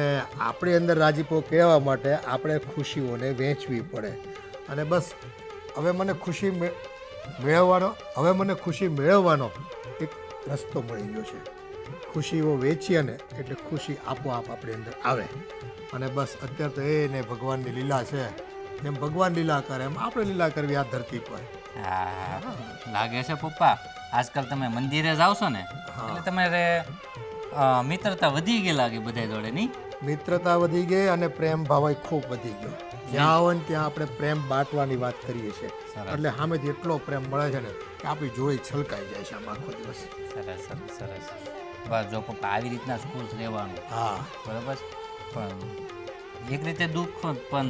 આપણી અંદર રાજીપો કહેવા માટે આપણે ખુશીઓને વહેંચવી પડે. અને બસ હવે મને ખુશી મેળવવાનો એક રસ્તો મળી ગયો છે. ખુશીઓ વેચીએ ને એટલે ખુશી આપોઆપ આપણી અંદર આવે. અને બસ અત્યારે તો એને ભગવાનની લીલા છે, જેમ ભગવાન લીલા કરે એમ આપણે લીલા કરવી આ ધરતી પર. હા લાગે છે પપ્પા આજકાલ તમે મંદિરે જાવ છો ને એટલે તમારે મિત્રતા વધી ગઈ લાગે બધા જોડે, નહીં? મિત્રતા વધી ગઈ અને પ્રેમ ભાવ ખૂબ વધી ગયો. જ્યાં હોય ને ત્યાં આપણે પ્રેમ બાંટવાની વાત કરીએ છીએ, એટલે સામેથી એટલો પ્રેમ મળે છે ને કે આપણી જોડી છલકાઈ જાય છે આમ આખો દિવસ. સરસ સરસ સરસ. બસ જો પપ્પા આવી રીતના જ ખુશ રહેવાનું. હા બરાબર, પણ એક રીતે દુઃખ પણ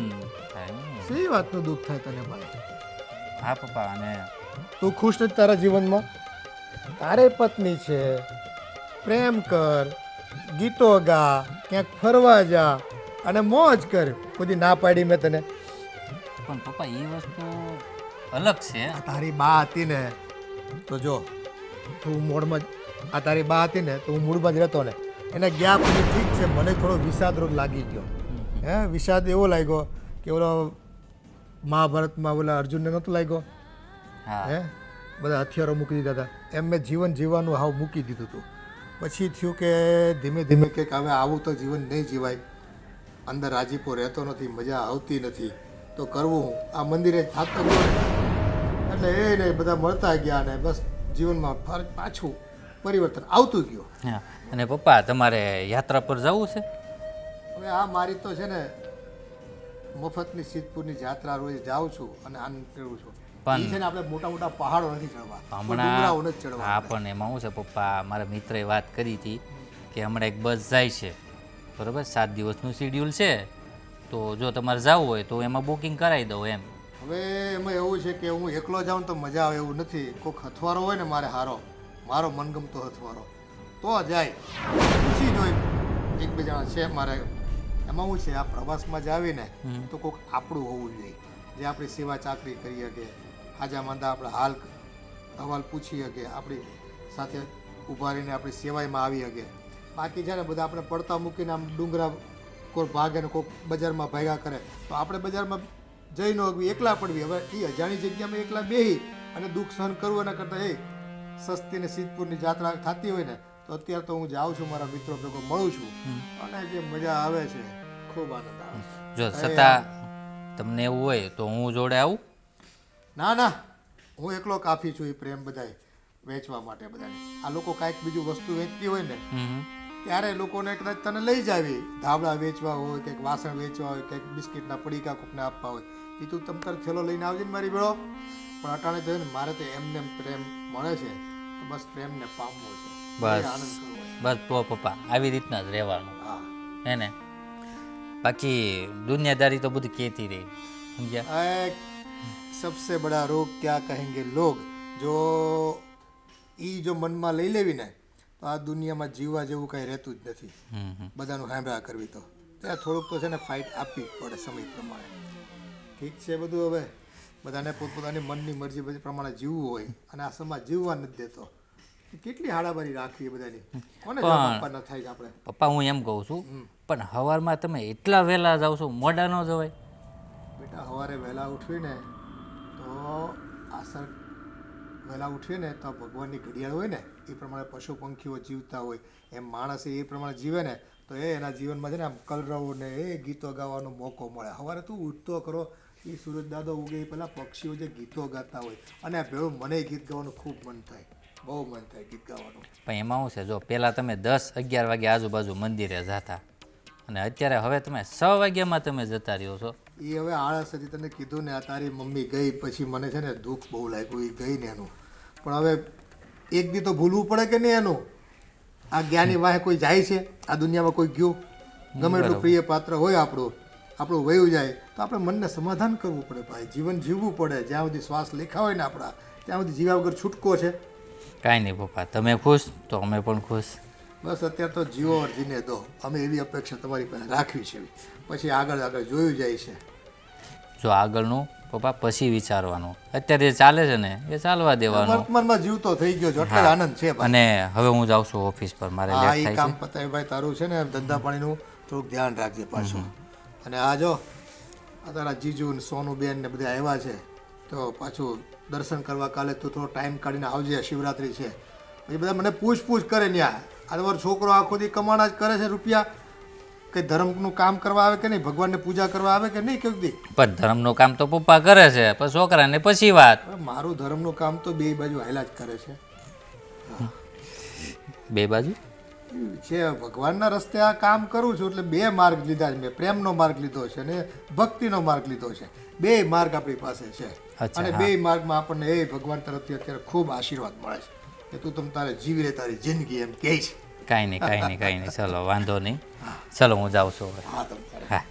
થાય ને. સી વાતનું દુઃખ થાય તને ભાઈ? હા પપ્પા, અને તું ખુશ નથી તારા જીવનમાં? તારે પત્ની છે, પ્રેમ કર, ગીતો ગા, ક્યાંક ફરવા જા અને મોજ કર. કોઈ ના પાડી મેં તને? પણ પપ્પા એ વસ્તુ અલગ છે. આ તારી બા હતી ને તો જો તું મૂળમાં આ તારી બા હતી ને તો હું મૂળમાં જ રહેતો ને. એને ગયા પછી ઠીક છે, મને થોડો વિષાદ રોગ લાગી ગયો. વિષાદ એવો લાગ્યો કે ઓલો મહાભારતમાં ઓલા અર્જુનને નહોતો લાગ્યો? બધા હથિયારો મૂકી દીધા હતા, એમ મેં જીવન જીવવાનું હાવ મૂકી દીધું હતું. પછી થયું કે ધીમે ધીમે કંઈક હવે આવું તો જીવન નહીં જીવાય, અંદર રાજીપો રહેતો નથી, મજા આવતી નથી, તો કરવું હું આ મંદિરે થાકતો ગયો એટલે એ નહીં બધા મળતા ગયા ને બસ જીવનમાં પાછું પરિવર્તન આવતું ગયું. અને પપ્પા તમારે યાત્રા પર જવું છે? હવે આ મારી તો છે ને મફતની સિદ્ધપુરની યાત્રા રોજ જાઉં છું અને આનંદ કરું છું. પણ છે ને આપણે મોટા મોટા પહાડો નથી ચડવા, ડુંગરાઓ નથી ચડવા. હા પણ એમાં શું છે પપ્પા, મારા મિત્રએ વાત કરી હતી કે હમણાં એક બસ જાય છે, બરાબર, 7 દિવસનું શિડ્યુલ છે, તો જો તમારે જવું હોય તો એમાં બુકિંગ કરાવી દઉં એમ. હવે એમાં એવું છે કે હું એકલો જાઉં તો મજા આવે એવું નથી. કોઈક હથવારો હોય ને મારે મારો મનગમતો હથવારો તો જાય, પૂછી જોઈ એક બે જણા છે મારે. એમાં શું છે આ પ્રવાસમાં જ આવીને તો કોઈક આપણું હોવું જોઈએ, જે આપણી સેવા ચાકરી કરી શકે, હાજા માંદા આપણે હાલ અહેવાલ પૂછી શકે, આપણી સાથે ઊભા રહીને આપણી સેવાઈમાં આવી શકે. બાકી છે ને બધા આપણે પડતા મૂકીને આમ ડુંગરા કોઈ ભાગે ને કોઈક બજારમાં ભાગ્યા કરે તો આપણે બજારમાં જઈ ન શકવી, એકલા પડવી. હવે એ અજાણી જગ્યામાં એકલા બેસી અને દુઃખ સહન કરવું એના કરતાં એ સસ્તી ને સિદ્ધપુરની યાત્રા થતી હોય ને તો અત્યારે તો હું જાઉં છું, મારા મિત્રો ભેગો મળું છું અને જે મજા આવે છે ખૂબ આનંદ આવે છે. જો છતાં તમને એવું હોય તો હું જોડે આવું? ના ના, હું એકલો કાફી છું. એ પ્રેમ બધાય વેચવા માટે બધાને. આ લોકો કાંઈક બીજું વસ્તુ વેચતી હોય ને ત્યારે લોકોને કદાચ તને લઈ જાવી, ધાબળા વેચવા હોય, કંઈક વાસણ વેચવા હોય, કંઈક બિસ્કિટના પડીકા કોકને આપવા હોય, એ તું તમ તાર થેલો લઈને આવજે ને મારી ભેળો. પણ અટાણે જોઈએ ને મારે તો એમને પ્રેમ મળે છે તો બસ પ્રેમને પામવો છે, બસ આનંદ કરવો છે. બસ તો પપ્પા આવી રીતના જ રહેવાનું. હા હે ને? બાકી દુનિયાદારી તો બધી કહેતી રહી, સમજ્યા? સબસે બડા રોગ ક્યા કહેંગે લોગ, જો ઈ જો મનમાં લઈ લેવી ને તો આ દુનિયામાં જીવવા જેવું કંઈ રહેતું જ નથી. બધાનું સાંભળા કરવી તો ત્યાં થોડુંક તો છે ને ફાઇટ આપવી પડે સમય પ્રમાણે. ઠીક છે બધું, હવે બધાને પોતપોતાની મનની મરજી બધી પ્રમાણે જીવવું હોય અને આ સમાજ જીવવા નથી દેતો. કેટલી હાડાબારી રાખવી બધાની, કોને જવાબ ન થાય આપણે? પપ્પા હું એમ કહું છું, પણ સવારમાં તમે એટલા વહેલા જાવ છો, મોડા ન જવાય? બેટા સવારે વહેલા ઉઠવીને તો આસર વહેલા ઉઠીએ ને તો ભગવાનની ઘડિયાળ હોય ને એ પ્રમાણે પશુ પંખીઓ જીવતા હોય, એમ માણસ એ પ્રમાણે જીવે ને તો એના જીવનમાં છે ને આમ કલરવ ને એ ગીતો ગાવાનો મોકો મળે. સવારે તું ઉઠતો કરો, એ સૂરજ દાદો ઉગે પહેલાં પક્ષીઓ જે ગીતો ગાતા હોય અને ભેળું મને ગીત ગાવાનું ખૂબ મન થાય, બહુ મન થાય ગીત ગાવાનું. પણ એમાં શું છે, જો પહેલાં તમે 10-11 વાગે આજુબાજુ મંદિરે જતા અને અત્યારે હવે તમે 6 વાગ્યામાં તમે જતા રહ્યો છો. એ હવે આળસ હતી, તને કીધું ને આ તારી મમ્મી ગઈ પછી મને છે ને દુઃખ બહુ લાગ્યું એ ગઈ ને એનું. પણ હવે એક દી તો ભૂલવું પડે કે નહીં એનું? આ જ્ઞાની વાહે કોઈ જાય છે આ દુનિયામાં? કોઈ ગયું? ગમે એટલું પ્રિય પાત્ર હોય આપણું વયું જાય તો આપણે મનને સમાધાન કરવું પડે ભાઈ, જીવન જીવવું પડે. જ્યાં સુધી શ્વાસ લેખા હોય ને આપણા ત્યાં સુધી જીવા વગર છૂટકો છે? કાંઈ નહીં પપ્પા, તમે ખુશ તો અમે પણ ખુશ. બસ અત્યારે તો જીવો જીને દો, અમે એવી અપેક્ષા તમારી પાસે રાખવી છે. પછી આગળ જોયું જાય છે. જો આગળનું પપ્પા પછી વિચારવાનું, અત્યારે જે ચાલે છે ને એ ચાલવા દેવાનું. વર્તમાનમાં જીવતો થઈ ગયો છે એટલે આનંદ છે. અને હવે હું જાઉં છું ઓફિસ પર, મારે લેટ થાય છે. કામ પતાવી ભાઈ તારું છે ને ધંધા પાણીનું થોડુંક ધ્યાન રાખજે પાછું. અને આ જો આ તારા જીજુ ને સોનુબેન ને બધા આવ્યા છે તો પાછું દર્શન કરવા કાલે તું થોડો ટાઈમ કાઢીને આવજે, શિવરાત્રી છે. પછી બધા મને પૂછ કરે ને આ તમારો છોકરો આખો દી કમાણા જ કરે છે રૂપિયા, કંઈ ધર્મનું કામ કરવા આવે કે નહીં, ભગવાનને પૂજા કરવા આવે કે નહીં? કેવું દી પણ ધર્મનું કામ તો પપ્પા કરે છે, પણ છોકરાને પછી વાત. મારું ધર્મનું કામ તો બે બાજુ હાલ્યા જ કરે છે. બે બાજુ છે, ભગવાનના રસ્તે આ કામ કરું છું એટલે બે માર્ગ લીધા છે મેં. પ્રેમનો માર્ગ લીધો છે અને ભક્તિનો માર્ગ લીધો છે. બે માર્ગ આપણી પાસે છે અને બે માર્ગમાં આપણને એ ભગવાન તરફથી અત્યારે ખૂબ આશીર્વાદ મળે છે કે તું તમ તારે જીવી લે તારી જિંદગી, એમ કહે છે. કાંઈ નહીં ચલો વાંધો નહીં. ચલો હું જાઉં છું હવે. હા તમે હા.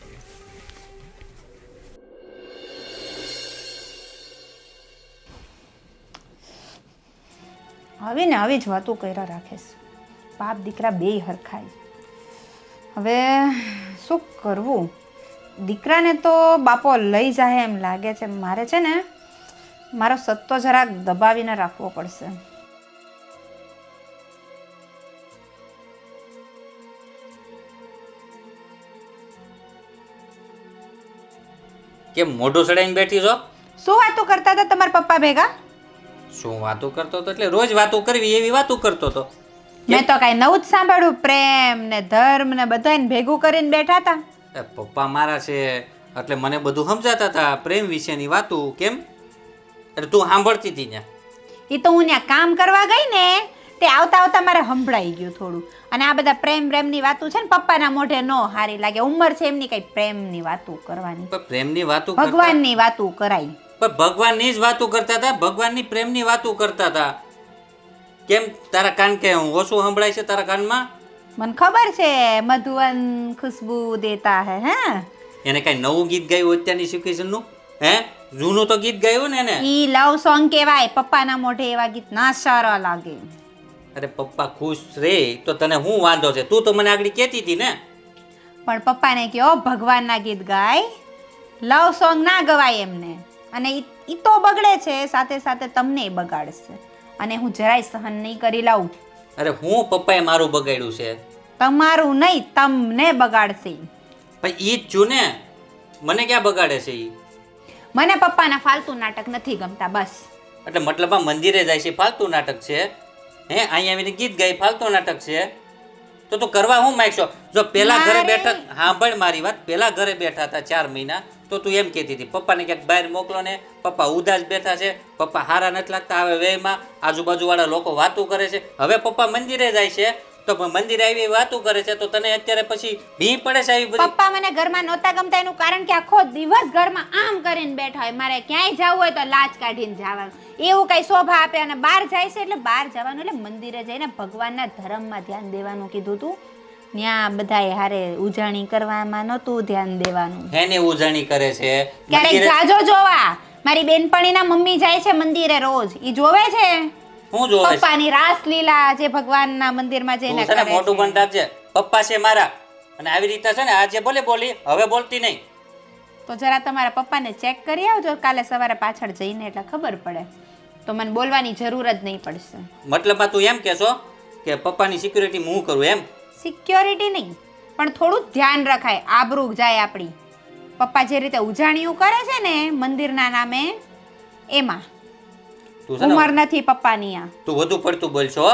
હવે ને આવી જ વાતો કર્યા રાખે છે. બાપ દીકરા બેય હરખાય. હવે શું કરવું? દીકરાને તો બાપો લઈ જાય એમ લાગે છે. મારે છે ને મારો સત્તો જરાક દબાવીને રાખવો પડશે. કેમ મોઢું સડાઈને બેઠી છો? શું વાતો કરતા હતા તમારા પપ્પા ભેગા? શું વાતો કરતો હતો? એટલે રોજ વાતો કરવી એવી વાતો કરતો હતો. મેં તો કાંઈ નવું જ સાંભળ્યું. પ્રેમ ને ધર્મ ને બધાને ભેગું કરીને બેઠા હતા. પપ્પા મારા છે એટલે મને બધું સમજાતા હતા પ્રેમ વિશેની વાતો. કેમ? એટલે તું સાંભળતી હતી ને? એ તો હું ત્યાં કામ કરવા ગઈ ને તે આવતા આવતા મારે સંભળાઈ ગયું થોડું. અને આ બધા પ્રેમની વાતો છે ને પપ્પાના મોઢે નો હારી લાગે. ઉંમર છે એમની કઈ પ્રેમની વાતો કરવાની. પણ પ્રેમની વાતો ભગવાનની વાતો કરાય. પણ ભગવાનની જ વાતો કરતા હતા. ભગવાનની પ્રેમની વાતો કરતા હતા. કેમ તારા કાન કે ઓછું સંભળાય છે તારા કાનમાં? મને ખબર છે મધુવન ખુશ્બુ દેતા હે. હે એને કઈ નવું ગીત ગાયું અત્યારની સિચ્યુએશન નું? હે જૂનું તો ગીત ગાયું ને એને. ઈ લવ સોંગ કહેવાય. પપ્પાના મોઢે એવા ગીત ના સારા લાગે. અરે પપ્પા ખુશ રે તો તને હું વાંધો છે? તું તો મને આગળ કહેતી હતી ને. પણ પપ્પાને કહો ભગવાનના ગીત ગાય. લવ સોંગ ના ગવાય એમને. અને ઈ તો બગડે છે સાથે સાથે તમને બગાડશે. અને હું જરાય સહન નહીં કરી લઉં. અરે હું પપ્પાએ મારું બગાડ્યું છે? તમારું નહીં તમને બગાડશે. પણ ઈ જ છું ને. મને ક્યાં બગાડે છે ઈ? મને પપ્પાના ફાલતુ નાટક નથી ગમતા બસ. એટલે મતલબમાં મંદિરે જાય છે ફાલતુ નાટક છે? હે અહીંયા આવીને ગીત ગાય ફાલતુ નાટક છે? તો તું કરવા હું માંગશો? જો પેલા ઘરે બેઠા, સાંભળ મારી વાત, પેલા ઘરે બેઠા હતા 4 મહિના તો તું એમ કહેતી હતી પપ્પાને ક્યાંક બહાર મોકલો ને, પપ્પા ઉદાસ બેઠા છે, પપ્પા હારા નથી લાગતા, હવે વેમાં આજુબાજુવાળા લોકો વાતો કરે છે. હવે પપ્પા મંદિરે જાય છે તો મંદિરે આવી વાતો કરે છે તો તને અત્યારે પછી ભી પડે છે આવી બધી? પપ્પા મને ઘરમાં નહોતા ગમતા એનું કારણ કે આખો દિવસ ઘરમાં આમ કરીને બેઠા હોય. મારે ક્યાંય જવું હોય તો લાજ કાઢીને જવાનું. એવું કઈ શોભા આપે. અને બહાર જાય છે એટલે બહાર જવાનું એટલે મંદિરે જઈને ભગવાનના ધર્મમાં ધ્યાન દેવાનું કીધું તું. ત્યાં બધાએ હારે ઉજાણી કરવામાં નહોતું ધ્યાન દેવાનું. હેને ઉજાણી કરે છે? ક્યારેક જાજો જોવા. મારી બેનપણીના મમ્મી જાય છે મંદિરે રોજ. ઈ જોવે છે હું જોવે છે પપ્પાની રાસલીલા જે ભગવાનના મંદિરમાં જઈને કરે છે. મોટું બંધ રાખજે. પપ્પા છે મારા અને આવી રીતે છે ને આજે ભલે બોલી હવે બોલતી નહીં. તો જરા તમારા પપ્પાને ચેક કરી આવજો કાલે સવારે પાછળ જઈને એટલે ખબર પડે. તો મને બોલવાની જરૂર જ નહીં પડશે. મતલબમાં તું એમ કહેશો કે પપ્પાની સિક્યુરિટી હું કરું એમ? સિક્યોરિટી નહીં પણ થોડું ધ્યાન રખાય. આબરૂ જાય આપણી. પપ્પા જે રીતે ઉજાણીઓ કરે છે ને મંદિરના નામે એમાં ઉંમર નથી પપ્પાની. આ તું વધુ પડતું બોલશો.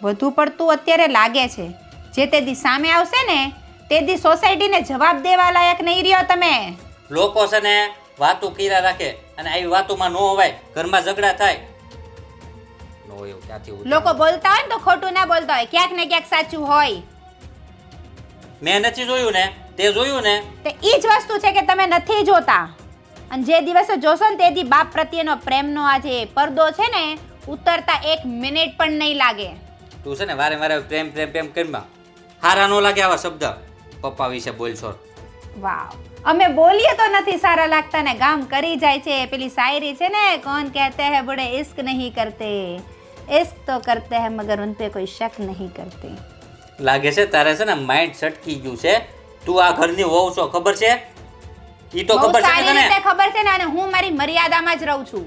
વધુ પડતું અત્યારે લાગે છે. જે તે દી સામે આવશે ને તે દી સોસાયટીને જવાબ દેવા લાયક નહીં રહ્યો તમે. લોકો છે ને વાતો કર્યા રાખે અને આવી વાતોમાં ન હોવાય. ઘરમાં ઝઘડા થાય. લોકો બોલતા હોય ને તો ખોટું ના બોલતા હોય. ક્યાંક ને ક્યાંક સાચું હોય. મેં નથી જોયું ને તે જોયું ને. તે ઈ જ વસ્તુ છે કે તમે નથી જોતા. અને જે દિવસે જોશો ને તે દી બાપ પ્રત્યેનો પ્રેમનો આ જે પડદો છે ને ઉતરતા 1 મિનિટ પણ નહીં લાગે. તું છે ને વારે વારે પ્રેમ પ્રેમ પ્રેમ કરીમાં હારા નો લાગે આવા શબ્દ પપ્પા વિશે બોલશો. વાવ અમે બોલીએ તો નથી સારા લાગતા ને ગામ કરી જાય છે. પેલી શાયરી છે ને કોણ કહેતે હૈ બડે ઇશ્ક નહીં કરતે, ઇશ્ક તો કરતે હૈ મગર ઉન પે કોઈ શક નહીં કરતે. લાગે છે તારે છે ને માઇન્ડ સટકી ગયું છે. તું આ ઘરની વહુ છો ખબર છે? ઈ તો ખબર છે ને તને? ખબર છે ને. અને હું મારી મર્યાદામાં જ રહું છું.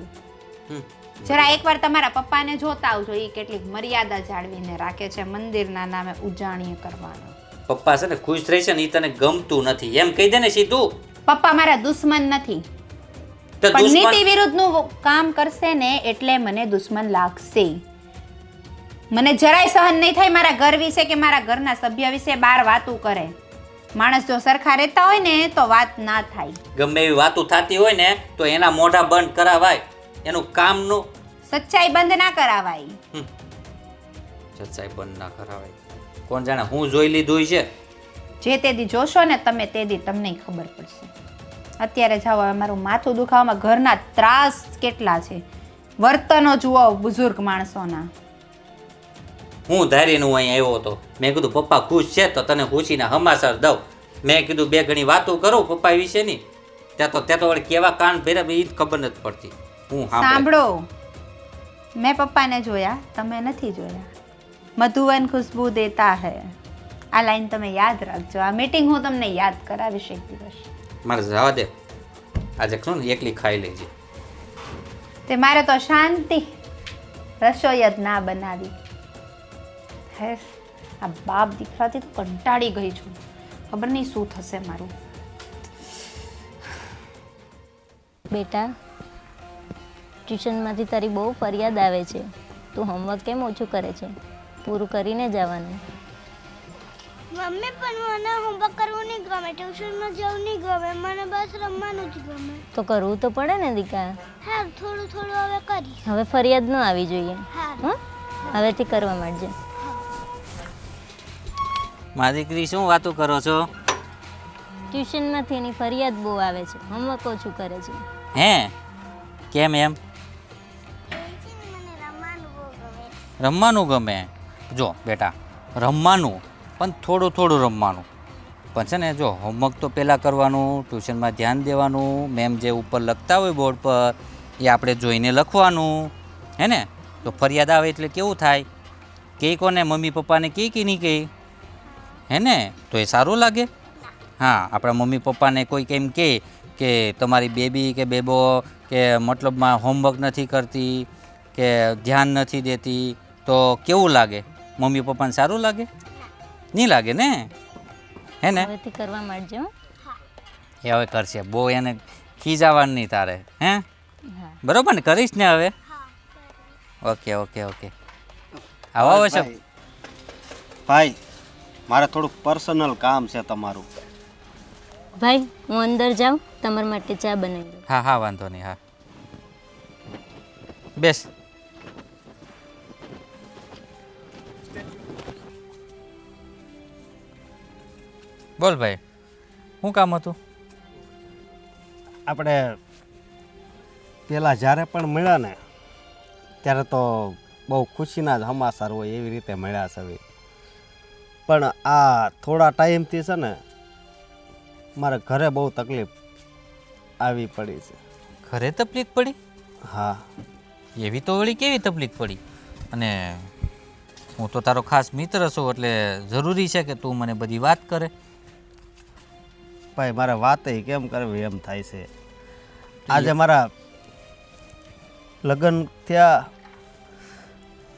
જરા એકવાર તમારા પપ્પાને જોતા આવજો. ઈ કેટલીક મર્યાદા જાળવીને રાખે છે. મંદિરના નામે ઉજાણી કરવાનો. પપ્પા છે ને ખુશ રહી છે ને ઈ તને ગમતું નથી એમ કહી દે ને સીધું. પપ્પા મારા દુશ્મન નથી. પણ નીતિ વિરુદ્ધનું કામ કરશે ને એટલે મને દુશ્મન લાગશે. મને જરાય સહન નહીં થાય મારા ઘર વિશે કે મારા ઘરના સભ્ય વિશે બહાર વાતું કરે. માણસ જો સરખા રહેતા હોય ને તો વાત ના થાય. ગમે એવી વાતો થતી હોય ને તો એના મોઢા બંધ કરાવાય. એનું કામનું સચ્ચાઈ બંધ ના કરાવાય. સચ્ચાઈ બંધ ના કરાવાય. કોણ જાણે હું જોઈ લીધું છે. જે તે દી જોશો ને તમે તે દી તમને ખબર પડશે. અત્યારે જાઓ મારું માથું દુખાવામાં ઘરના ત્રાસ કેટલા છે. વર્તનો જુઓ બુઝુર્ગ માણસોના. હું ધારીને હું અહીં આવ્યો હતો. મેં કીધું પપ્પા ખુશ છે તો તને ખુશીના હમાસર દઉં. મેં કીધું બે ઘણી વાતો કરું પપ્પા વિશેની. ત્યાં તો વળી કેવા કાન ભેરા એ જ ખબર નથી પડતી. હું સાંભળો, મેં પપ્પાને જોયા, તમે નથી જોયા. મધુવન ખુશ્બુ દેતા હૈ, આ લાઈન તમે યાદ રાખજો. આ મીટિંગ હું તમને યાદ કરાવીશ એક દિવસ. મારે જવા દે, આજે શું ને એકલી ખાઈ લેજે. તે મારે તો શાંતિ, રસોઈ જ ના બનાવી. હે, આ બાપ દીકરાથી તો કંટાળી ગઈ છું. ખબર નહીં શું થશે મારું. બેટા, ટ્યુશનમાંથી તારી બહુ ફરિયાદ આવે છે. તું હોમવર્ક કેમ ઓછું કરે છે? પૂરું કરીને જવાનું. મમ્મી પણ મને હોમવર્ક કરવું નહીં ગમે, ટ્યુશનમાં જવું નહીં ગમે, મને બસ રમવાનું જ ગમે. તો કરવું તો પડે ને દીકા. હા, થોડું થોડું હવે કરીશ. હવે ફરિયાદ ન આવી જોઈએ. હા, હવેથી કરવા માંડજે. મારી દીકરી શું વાતો કરો છો? ટ્યુશનમાંથી એની ફરિયાદ બહુ આવે છે, હોમવર્ક ઓછું કરે છે. હે, કેમ એમ? મને રમવાનું બહુ ગમે. રમવાનું ગમે? જો બેટા, રમવાનું પણ થોડું થોડું રમવાનું. પણ છે ને જો હોમવર્ક તો પહેલાં કરવાનું, ટ્યુશનમાં ધ્યાન દેવાનું, મેમ જે ઉપર લખતા હોય બોર્ડ પર એ આપણે જોઈને લખવાનું. હે ને? તો ફરિયાદ આવે એટલે કેવું થાય? કે કોને મમ્મી પપ્પાને કે નહીં કહે? હે ને? તો એ સારું લાગે? હા, આપણા મમ્મી પપ્પાને કોઈ કેમ કહે કે તમારી બેબી કે બેબો કે મતલબમાં હોમવર્ક નથી કરતી કે ધ્યાન નથી દેતી, તો કેવું લાગે? મમ્મી પપ્પાને સારું લાગે? નહીં લાગે ને? હે ને? હવેથી કરવા માંડજે. એ હવે કરશે, બહુ એને ખીજાવાનું નહીં તારે. હે, બરોબર ને? કરીશ ને હવે? Okay okay okay. આવા આવશે ભાઈ, મારે થોડુંક પર્સનલ કામ છે તમારું. ભાઈ, હું અંદર જાઉં, તમારા માટે ચા બનાવી દઉં. હા હા, વાંધો નહીં. હા, બેસ. બોલ ભાઈ, શું કામ હતું? આપણે પેલા જ્યારે પણ મળ્યા ને ત્યારે તો બહુ ખુશીના જ સમાચાર હોય એવી રીતે મળ્યા છે. પણ આ થોડા ટાઈમથી છે ને મારે ઘરે બહુ તકલીફ આવી પડી છે. ઘરે તકલીફ પડી? હા. એવી તો વળી કેવી તકલીફ પડી? અને હું તો તારો ખાસ મિત્ર છું એટલે જરૂરી છે કે તું મને બધી વાત કરે. ભાઈ, મારે વાત કેમ કરવી એમ થાય છે. આજે મારા લગ્ન થયા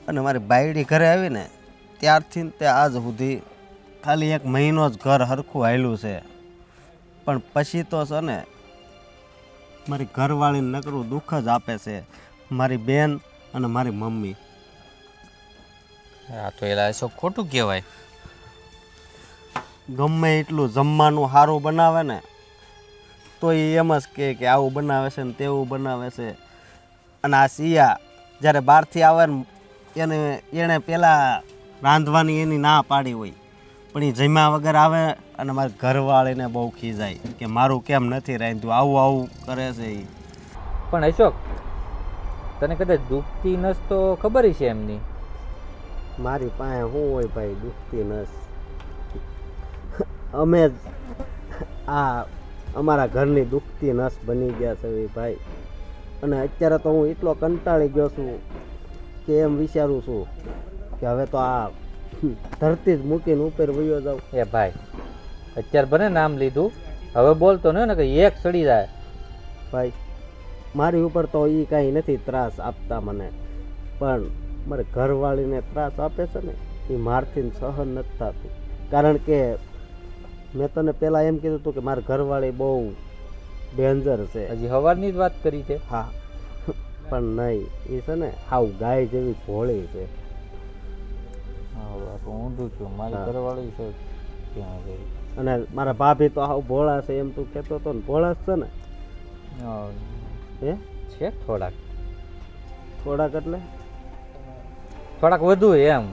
અને મારી બાયડી ઘરે આવીને ત્યારથી તે આજ સુધી ખાલી 1 મહિનો જ ઘર હરખું હાલ્યું છે. પણ પછી તો છે ને મારી ઘરવાળીને નકરું દુઃખ જ આપે છે, મારી બેન અને મારી મમ્મી. આ તો એલા eso ખોટું કહેવાય. ગમે એટલું જમવાનું સારું બનાવે ને તો એ એમ જ કહે કે આવું બનાવે છે ને તેવું બનાવે છે. અને આ સિયા જ્યારે બહારથી આવે ને એણે પહેલાં રાંધવાની એની ના પાડી હોય, પણ એ જમ્યા વગર આવે અને મારી ઘરવાળીને બહુ ખીજાય કે મારું કેમ નથી રાંધ્યું, આવું આવું કરે છે એ. પણ અશોક, તને કદાચ દુખતી નસ તો ખબર છે એમની? મારી પાસે શું હોય ભાઈ દુખતી નસ? અમે જ આ અમારા ઘરની દુખતી નસ બની ગયા છે ભાઈ. અને અત્યારે તો હું એટલો કંટાળી ગયો છું કે એમ વિચારું છું કે હવે તો આ ધરતી જ મૂકીને ઉપર વયો જાઉં. એ ભાઈ, અત્યારે બને નામ લીધું, હવે બોલતો ને કે એક સડી જાય. ભાઈ, મારી ઉપર તો એ કાંઈ નથી ત્રાસ આપતા મને, પણ મારે ઘરવાળીને ત્રાસ આપે છે ને એ મારથી સહન નથી થતું. કારણ કે મેં તને પહેલાં એમ કીધું હતું કે મારી ઘરવાળી બહુ ડેન્જર છે. હજી સવારની જ વાત કરી છે. હા, પણ નહીં, એ છે ને હાવ ગાય જેવી ભોળી છે. ઊંધું છું, મારી ઘરવાળી છે ત્યાં ગઈ. અને મારા ભાભી તો હાવ ભોળા છે એમ તું કહેતો હતો ને? ભોળા જ છે ને? છે થોડાક. થોડાક એટલે થોડાક વધુ એમ.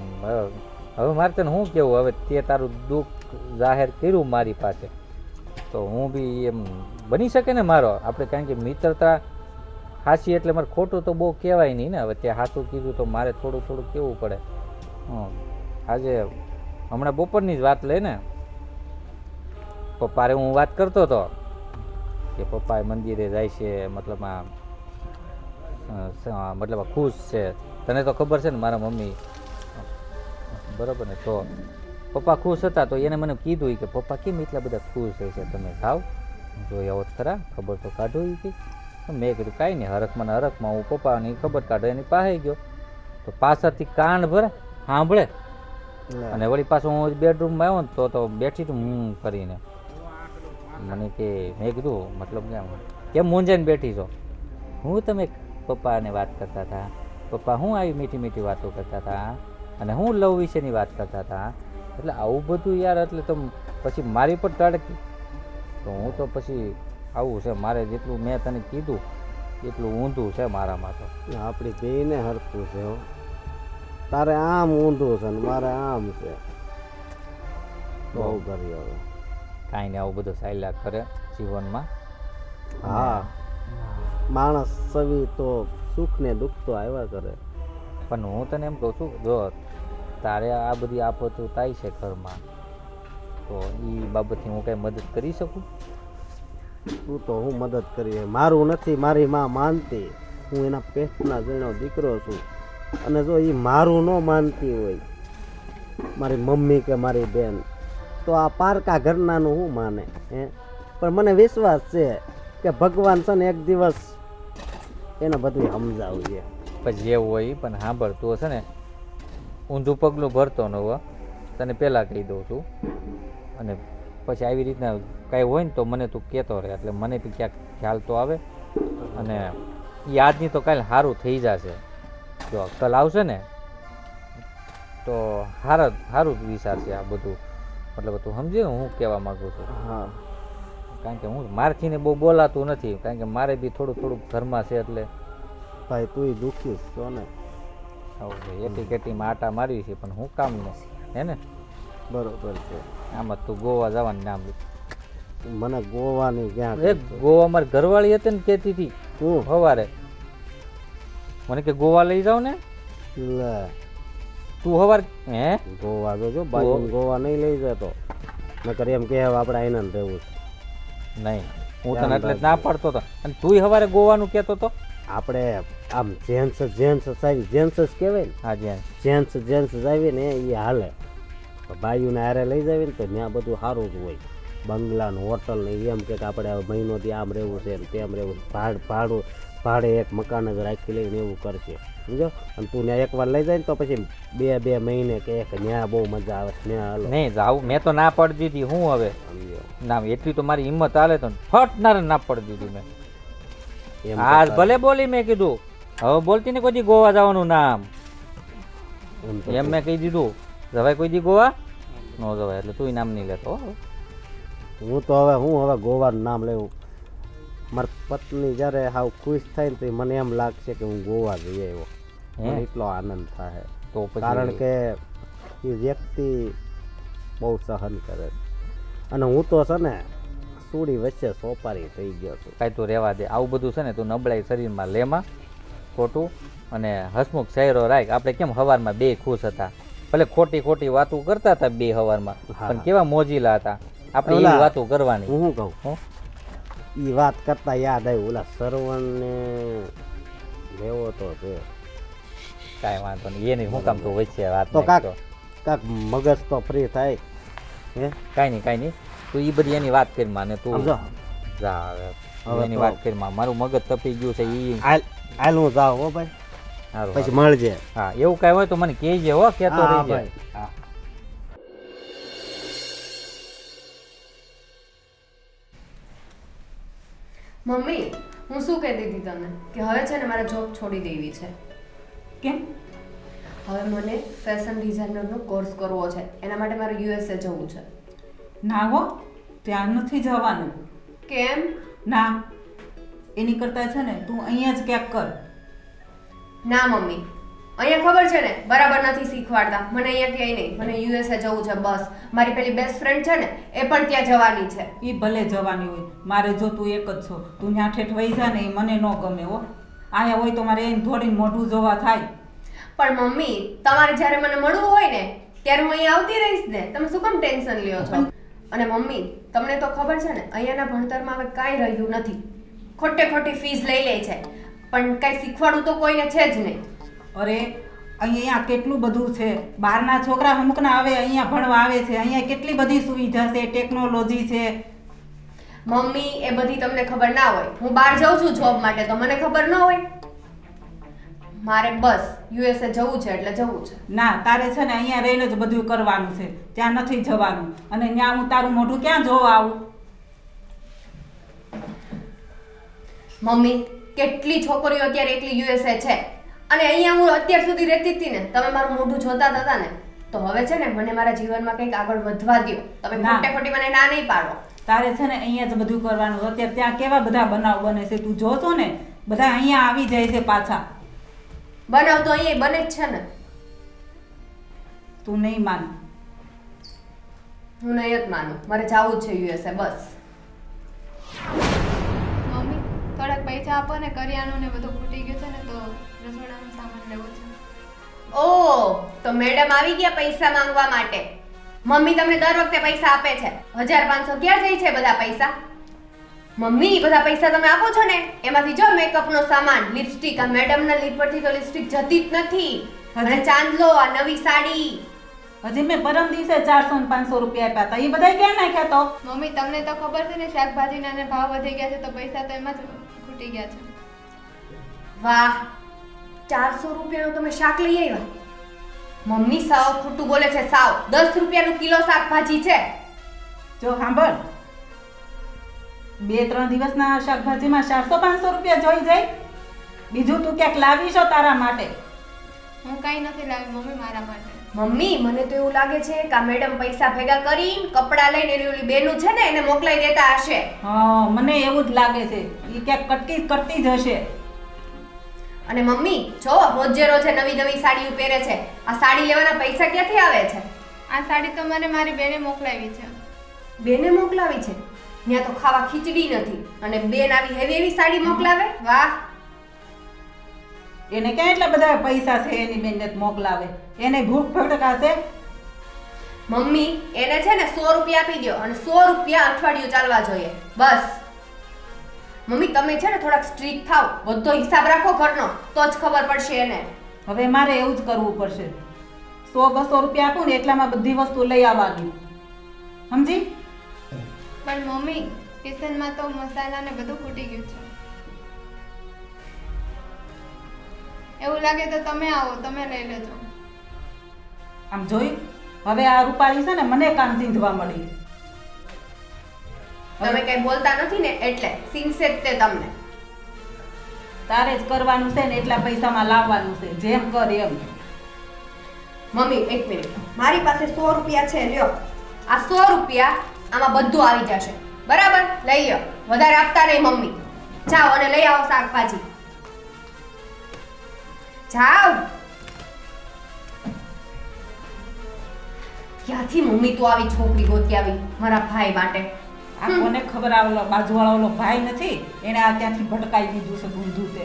હવે મારે તને શું કેવું? હવે તે તારું દુઃખ જાહેર કર્યું મારી પાસે, તો હું બી એમ બની શકે ને મારો આપણે, કારણ કે મિત્રતા હાસી એટલે મારે ખોટું તો બહુ કહેવાય નહીં ને. હવે તે સાચું કીધું તો મારે થોડું થોડું કહેવું પડે. આજે હમણાં બપોરની જ વાત લઈને પપ્પારે હું વાત કરતો હતો કે પપ્પા મંદિરે જાય છે, મતલબ ખુશ છે. તને તો ખબર છે ને મારા મમ્મી, બરાબર ને? તો પપ્પા ખુશ હતા તો એને મને કીધું કે પપ્પા કેમ એટલા બધા ખુશ હોય છે, તમે જાઓ જોઈ આવો ખરા, ખબર તો કાઢો એ કે. મેં કીધું કાંઈ નહીં, હરખમાં ને હરખમાં હું પપ્પાની ખબર કાઢો એની પાસે ગયો તો પાછળથી કાન ભરે સાંભળે અને વળી પાછું હું બેડરૂમમાં આવ્યો ને તો બેઠી તું હું કરીને મને કે, મેં કીધું મતલબ કેમ મૂંઝાઈને બેઠી છો? હું તમે પપ્પાને વાત કરતા હતા, પપ્પા હું આવી મીઠી મીઠી વાતો કરતા હતા અને હું લવ વિશેની વાત કરતા હતા. એટલે આવું બધું યાર, એટલે તો પછી મારી પર ટળકી તો હું તો પછી આવું છે મારે, જેટલું મેં તને કીધું એટલું ઊંધું છે મારામાં. તો આપણી બેયને હરખું છે હો. તારે આમ ઊંધું છે ને મારે આમ છે. બહુ કરી હવે કાંઈ ને આવું બધું ચાલ્યા કરે જીવનમાં. હા, માણસ સવી તો સુખ ને દુઃખ તો આવ્યા કરે. પણ હું તને એમ કહું છું, જો તારે આ બધી આપતો થાય છે ઘરમાં તો એ બાબતથી હું કંઈ મદદ કરી શકું? તું તો હું મદદ કરી, મારું નથી, મારી માં માનતી, હું એના પેટના જણો દીકરો છું. અને જો એ મારું ન માનતી હોય, મારી મમ્મી કે મારી બેન, તો આ પારકા ઘરનાનું હું માને હે? પણ મને વિશ્વાસ છે કે ભગવાન છે ને એક દિવસ એને બધું સમજાવું છે. પછી જેવું હોય પણ સાંભળ, તું છે ને ઊંધું પગલું ભરતો ન હો, તને પહેલાં કહી દઉં છું. અને પછી આવી રીતના કાંઈ હોય ને તો મને તું કહેતો રહે, એટલે મને બી ક્યાંક ખ્યાલ તો આવે. અને એ આજની તો કાલે સારું થઈ જશે. જો અક્કલ આવશે ને તો સારું જ વિચારશે આ બધું. મતલબ તું સમજે ને હું કહેવા માગું છું? હા, કારણ કે હું મારથી ને બહુ બોલાતું નથી, કારણ કે મારે બી થોડુંક ઘરમાં છે. એટલે ભાઈ તું દુઃખી છો ને? એટી કેટીમાં આટા મારી છે પણ હું કામ નથી હે ને? બરોબર છે. આમાં તું ગોવા જવાનું નામ મને ગોવાની ક્યાં? ગોવા મારી ઘરવાળી હતી ને કહેતી હતી હું સવારે મને કે ગોવા લઈ જાવ ને. લે તું સવાર હે ગોવા જો બાજુ ગોવા નહીં લઈ જતો, નકર એમ કે આપણે આનંદ રહેવું છે. નહીં, હું તને એટલે જ ના પાડતો હતો. અને તું સવારે ગોવાનું કહેતો હતો. આપણે આમ જેન્ટ્સ આવી, જેન્ટ્સ જ કહેવાય ને? હા, જેન્ટ્સ આવી ને એ હાલે. બાયુને હારે લઈ જાવી ને તો ત્યાં બધું સારું જ હોય, બંગલા ને હોટલ ને. એમ કે આપણે મહિનોથી આમ રહેવું છે ને તેમ રહેવું, ભાડે એક મકાન જ રાખી લઈને એવું કરશે, સમજો. અને તું ત્યાં એકવાર લઈ જાય ને તો પછી બે મહિને કે એક ત્યાં બહુ મજા આવે ત્યાં હાલો. નહીં જાવું, મેં તો ના પડી દીધી. હું હવે ના એટલી તો મારી હિંમત હાલે તો ફટનારે ના પડી દીધી મેં. આજ ભલે બોલી, મેં કીધું હવે બોલતી ને કોઈ દી ગોવા જવાનું નામ એમ મેં કહી દીધું. જવાય કોઈ દી ગોવા ન જવાય, એટલે તું નામ નહીં લેતો. હું તો હવે ગોવાનું નામ લેવું. મારી પત્ની જ્યારે હાવ ખુશ થાય ને તો મને એમ લાગશે કે હું ગોવા જઈ આવ્યો, મને એટલો આનંદ થાય. તો કારણ કે એ વ્યક્તિ બહુ સહન કરે અને હું તો છે ને સુડી વચ્ચે સોપારી થઈ ગયો છું. કાંઈ તું રહેવા દે, આવું બધું છે ને તું નબળાઈ શરીરમાં લેમાં ખોટું. અને હસમુખ શહેરો રાખ. આપણે કેમ સવારમાં બે ખુશ હતા, ભલે ખોટી વાતો કરતા હતા બે સવારમાં, પણ કેવા મોજીલા હતા આપણે એવી વાતો કરવાની. હું શું કહું, એ વાત કરતા યાદ આવ્યું, ઓલા સરવણને લેવો તો છે. કાંઈ વાંધો નહીં, એની શું કામ તું વચ્ચે વાત તો કાંક મગજ તો ફ્રી થાય હે? કાંઈ નહીં તું એ બધી એની વાત કરી માં ને તું જા એની વાત કરી માં. મારું મગજ તપી ગયું છે. હાલ હું જાઉં હો ભાઈ, પછી મળજે. હા, એવું કાંઈ હોય તો મને કહેજે હો, કહેતો રહેજે. મમ્મી, હું શું કહેતી હતી તને કે હવે છે ને મારે જોબ છોડી દેવી છે. કેમ? હવે મને ફેશન ડિઝાઇનરનો કોર્સ કરવો છે, એના માટે મારે યુએસએ જવું છે. ના હો, ત્યાં નથી જવાનું. કેમ? ના, એની કરતાં છે ને તું અહીંયા જ ક્યાંક કર. ના મમ્મી, અહીંયા ખબર છે ને બરાબર નથી શીખવાડતા. મને અહીંયા ક્યાંય નહીં, મને યુએસએ જવું છે બસ. મારી પેલી બેસ્ટ ફ્રેન્ડ છે ને એ પણ ત્યાં જવાની છે. એ ભલે જવાની હોય, મારે જો તું એક જ છો, તું ત્યાં ઠેઠ વહી જા ને એ મને ન ગમે હો. અહીંયા હોય તો મારે એને થોડીને મોઢું જોવા થાય. પણ મમ્મી, તમારે જ્યારે મને મળવું હોય ને ત્યારે હું અહીંયા આવતી રહીશ ને, તમે શું કામ ટેન્શન લ્યો છો? અને મમ્મી, તમને તો ખબર છે ને અહીંયાના ભણતરમાં હવે કાંઈ રહ્યું નથી. ખોટે ખોટી ફીસ લઈ લે છે, પણ કાંઈ શીખવાડું તો કોઈને છે જ નહીં. અરે અહીંયા કેટલું બધું છે, બહારના છોકરા અમુકના આવે અહીંયા ભણવા આવે છે, અહીંયા કેટલી બધી સુવિધા છે, ટેકનોલોજી છે. મમ્મી, એ બધી તમને ખબર ના હોય. હું બહાર જાઉં છું જોબ માટે, તો મને ખબર ન હોય? મારે બસ યુએસએ જવું છે એટલે જવું છે. ના, તારે છે ને અહીંયા રહીને જ બધું કરવાનું છે, ત્યાં નથી જવાનું. અને ત્યાં હું તારું મોઢું ક્યાં જોવા આવું? મમ્મી, કેટલી છોકરીઓ અત્યારે એકલી યુએસએ છે, અને અહીંયા હું અત્યાર સુધી રહેતી હતી ને, તમે મારું મોઢું જોતા હતા ને, તો હવે છે ને મને મારા જીવનમાં કંઈક આગળ વધવા દો. તમે ખોટે ખોટી મને ના નહીં પાડો. તારે છે ને અહીંયા જ બધું કરવાનું. અત્યારે ત્યાં કેવા બધા બનાવ બને છે, તું જોશો ને, બધા અહીંયા આવી જાય છે પાછા. બનાવ તો અહીંયા બને જ છે ને. તું નહીં માન. હું નહીં જ માનું. મારે જવું જ છે યુએસએ, બસ. મમ્મી થોડાક પૈસા આપો ને, કરિયાણું ને બધું ખૂટી ગયું છે ને, તો રસોડાનો સામાન લેવો છે. ઓ, તો મેડમ આવી ગયા પૈસા માંગવા માટે. મમ્મી તમને દર વખતે પૈસા આપે છે. 1500 ક્યાં જાય છે બધા પૈસા? મમ્મી, બધા પૈસા તમે આપો છો ને, એમાંથી જો મેકઅપનો સામાન, લિપસ્ટિક, આ મેડમના લીપ પરથી તો લિપસ્ટિક જતી જ નથી. અને ચાંદલો, આ નવી સાડી. હજી મેં પરમ દિવસે 400 ને 500 રૂપિયા આપ્યા હતા, એ બધા ક્યાં નાખ્યા તો? મમ્મી તમને તો ખબર છે ને, શાકભાજીના ને ભાવ વધી ગયા છે, તો પૈસા તો એમાં જ ખૂટી ગયા છે. વાહ, 400 રૂપિયાનું તમે શાક લઈ આવ્યા? મમ્મી સાવ ખોટું બોલે છે, સાવ. 10 રૂપિયાનું કિલો શાકભાજી છે. જો સાંભળ, 2-3 દિવસના શાકભાજીમાં 400-500 રૂપિયા જોઈ જાય. બીજું તું ક્યાંક લાવી છો તારા માટે? હું કાંઈ નથી લાવી મમ્મી મારા માટે. મમ્મી, મને તો એવું લાગે છે કે આ મેડમ પૈસા ભેગા કરીને કપડા લઈને એની ઓલી બેનું છે ને એને મોકલાઈ દેતા હશે. હા, મને એવું જ લાગે છે. એ ક્યાંક કરતી જ હશે. અને મમ્મી, જો રોજે રોજે નવી નવી સાડીઓ પહેરે છે. આ સાડી લેવાના પૈસા ક્યાંથી આવે છે? આ સાડી તો મને મારી બેને મોકલાવી છે. બેને મોકલાવી છે? ત્યાં તો ખાવા ખીચડી નથી અને બેન આવી હેવી હેવી સાડી મોકલાવે? વાહ. એને ક્યાં એટલા બધા પૈસા છે એની બેનને મોકલાવે? એને ભૂખ ભટકાશે. મમ્મી, એને છે ને 100 રૂપિયા આપી દો અને 100 રૂપિયા અઠવાડિયું ચાલવા જોઈએ, બસ. મમ્મી, તમે છે ને થોડાક સ્ટ્રીક થાવ, બધો હિસાબ રાખો ઘરનો, તો જ ખબર પડશે એને. હવે મારે એવું જ કરવું પડશે. 100-200 રૂપિયા આપું ને એટલામાં બધી વસ્તુ લઈ આવવાની, સમજી? પણ મમ્મી, કિચનમાં તો મસાલા ને બધું ખૂટી ગયું છે. એવું લાગે તો તમે આવો, તમે લઈ લેજો. આમ જોઈ, હવે આ રૂપાળી છે ને મને કાન સીંધવા મળી. તમે કઈ બોલતા નથી ને એટલે સિંગસે જ તે તમને. તારે જ કરવાનું છે ને, એટલા પૈસામાં લાવવાનું છે, જેમ કર એમ. મમ્મી, 1 મિનિટ, મારી પાસે 100 રૂપિયા છે, લ્યો. આ 100 રૂપિયા આમાં બધું આવી જશે, બરાબર? લઈ લ્યો, વધારે આપતા નહીં મમ્મી. જાઓ અને લઈ આવો શાકભાજી. જાઓ. ક્યાંથી મમ્મી તું આવી છોકરી ગોતી આવી મારા ભાઈ માટે? આ કોને ખબર, આવેલો બાજુવાળો ઓલો ભાઈ નથી, એને આ ત્યાંથી ભટકાઈ દીધું છે ઊંધું તે.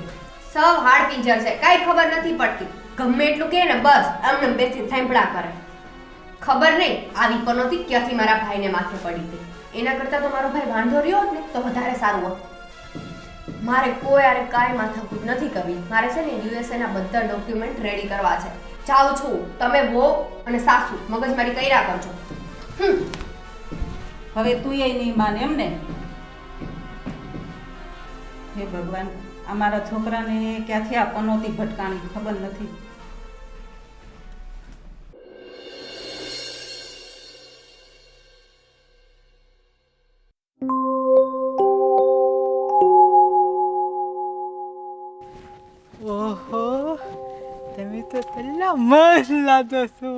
સૌ હાડ પિંજર છે, કાંઈ ખબર નથી પડતી. ગમે એટલું કહે ને બસ આમને બેસી સાંભળા કરે. ખબર નહીં આવી પનોતી ક્યાંથી મારા ભાઈને માથે પડી ગઈ. એના કરતાં તો મારો ભાઈ વાંઢો રહ્યો હોત ને તો વધારે સારું હોત. મારે કોઈ આરે કાંઈ માથાકૂટ નથી કરવી. મારે છે ને યુએસએ ના બધા ડોક્યુમેન્ટ રેડી કરવા છે. જાઉં છું, તમે વહુ અને સાસુ મગજમારી કર્યા કરજો. હવે તું એ નહીં માને એમ ને? હે ભગવાન, અમારા છોકરાને ક્યાંથી આ પનોતી ભટકાણી ખબર નથી. ઓહો, તમે તો પેલા મસ્ત લાગો છો.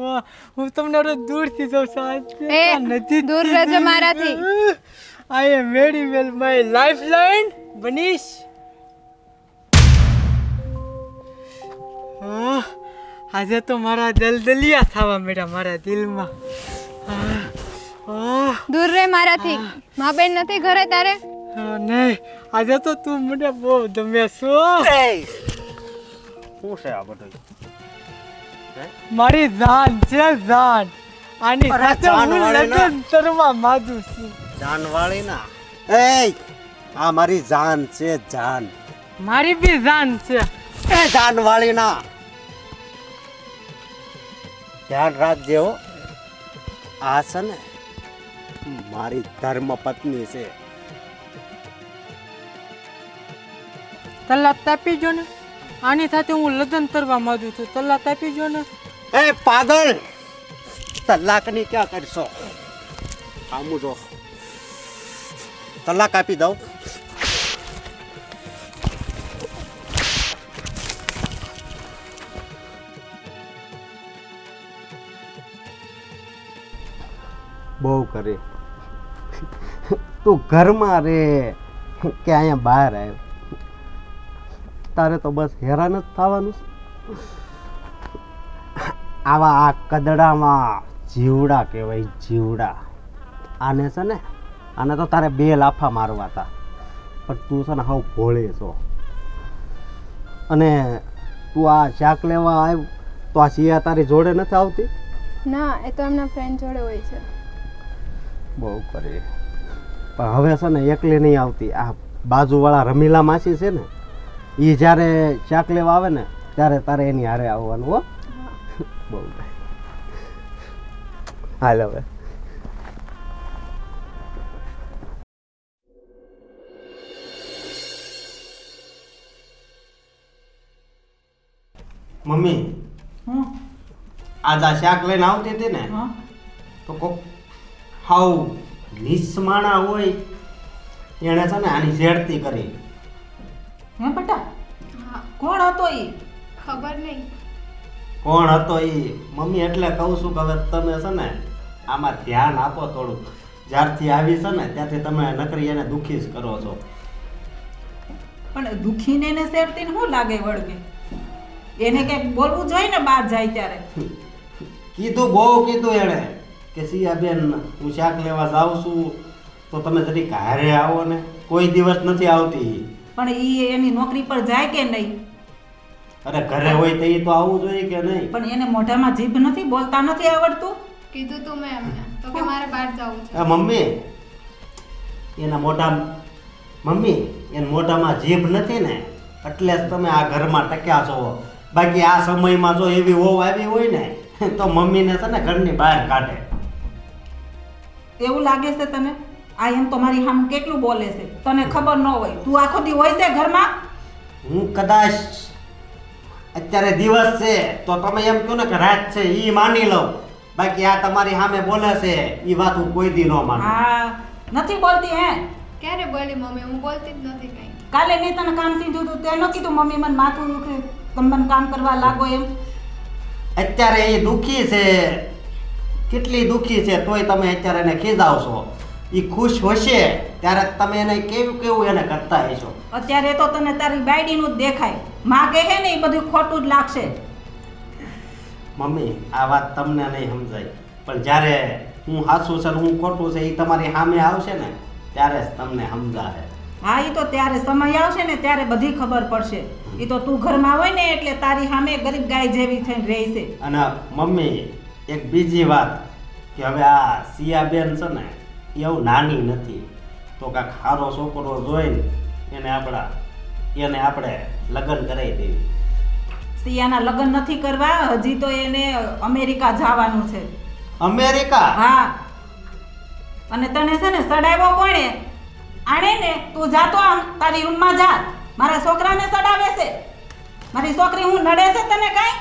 હું તમને દૂરથી જોઉં છું, દૂર રહેજો મારાથી. I am very well my lifeline બનીશ. આજે તો મારા દલદલિયા થવા મેળા મારા દિલમાં. દૂર રહે મારાથી. મા બેન નથી ઘરે તારે? નહીં, આજે તો તું મને બહુ ગમે છો. શું છે આ બધું? મારી જાન છે જાન. આની અરે સાથે જાન હું વાળી ના. લગ્ન કરવા માંગુ છું. જાનવાળી ના એ આ મારી જાન છે જાન. મારી બી જાન છે. એ જાનવાળી ના ધ્યાન રાખજે હો. આ છે ને મારી ધર્મ પત્ની છે. તલાક આપી જો ને. આની સાથે હું લગ્ન કરવા માંગુ છું. તલાક આપી જો ને. એ પાગલ તલાકની ક્યાં કરશો? આમું જો તલાક આપી દઉં. બહુ કરે તું ઘરમાં રે કે અહીંયા બહાર આવ્યો. તારે તો બસ હેરાન જ થવાનું છે. આવા આ કદડામાં જીવડા કહેવાય જીવડા. આને છે ને આને તો તારે 2 લાફા મારવા હતા પણ તું છે ને હાવ ભોળી છો. અને તું આ શાક લેવા આવ્યો તો આ સિયા તારી જોડે નથી આવતી? ના, એ તો એમના ફ્રેન્ડ જોડે હોય છે. બહુ કરી પણ હવે છે ને એકલી નહીં આવતી. આ બાજુવાળા રમીલા માસી છે ને એ જ્યારે શાક લેવા આવે ને ત્યારે તારે એની હારે આવવાનું હો. બહુ હાલ હવે મમ્મી આજ આ શાક લઈને આવતી હતી ને તો કોક હાવ નિસ્માણા હોય એણે છે ને આની શેરતી કરી. હે બેટા કોણ હતો ઈ? ખબર નહીં. કોણ હતો ઈ? મમ્મી એટલે કહું છું કે હવે તમે છે ને આમાં ધ્યાન આપો થોડું. જ્યારથી આવી છે ને ત્યાંથી તમે નકરી એને દુખી જ કરો છો. પણ દુખીને ને શેરતીને શું લાગે વળગે? એને કંઈક બોલવું જોઈએ ને બહાર જાય ત્યારે. કીધું બહુ કીધું એણે કે સિયા બેન હું શાક લેવા જાઉં છું તો તમે જરીક હારે આવો ને. કોઈ દિવસ નથી આવતી. પણ ઈ એની નોકરી પર જાય કે નહીં? અરે ઘરે હોય તો એ તો આવવું જોઈએ કે નહીં? પણ એને મોઢામાં જીભ નથી, બોલતા નથી આવડતું. કીધું તું મેં એમને તો કે મારે બહાર જવું છે. મમ્મી એના મોઢામાં જીભ નથી ને એટલે જ તમે આ ઘરમાં ટક્યા છો. બાકી આ સમયમાં જો એવી વહુ આવી હોય ને તો મમ્મીને છે ને ઘરની બહાર કાઢે. એવું લાગે છે તને? આ એમ તો મારી સામે કેટલું બોલે છે, તને ખબર ન હોય? તું આખો દી હોય છે ઘરમાં? હું કદાચ અત્યારે દિવસ છે તો તમે એમ કહો ને કે રાત છે ઈ માની લઉં. બાકી આ તમારી સામે બોલે છે ઈ વાત હું કોઈ દી ન માનું. હા નથી બોલતી હે? ક્યારે બોલી મમ્મી? હું બોલતી જ નથી કઈ. કાલે મેં તને કામ કીધું તું તે ન કીધું મમ્મી મને માથું દુખે તમે મને કામ કરવા લાગો એમ? અત્યારે એ દુખી છે, કેટલી દુખી છે તોય તમે અત્યારે એને ખીજાવશો. એ ખુશ હશે ત્યારે તમે એને કેવું કેવું એને કરતા હશો. અત્યારે તો તને તારી બાયડીનું જ દેખાય. માં કહે ને એ બધું ખોટું જ લાગશે. મમ્મી આ વાત તમને નહીં સમજાય પણ જ્યારે હું સાચું છે ને હું ખોટું છે એ તમારી સામે આવશે ને ત્યારે જ તમને સમજાશે. હા એ તો ત્યારે સમય આવશે ને ત્યારે બધી ખબર પડશે. એ તો તું ઘરમાં હોય ને એટલે તારી સામે ગરીબ ગાય જેવી થઈને રહી છે. અને મમ્મી એક બીજી વાત કે હવે આ સિયાબેન છે ને એવું નાની નથી તો કાંઈક સારો છોકરો જોઈને એને આપણે લગ્ન કરાવી દેવી. સિયાના લગ્ન નથી કરવા, હજી તો એને અમેરિકા જવાનું છે. અમેરિકા? હા. અને તને છે ને સડાવ્યો કોણે? આણે ને. તું જાતો આમ તારી રૂમમાં જા. મારા છોકરાને સડાવે છે. મારી છોકરી હું નડે છે તને કાંઈ?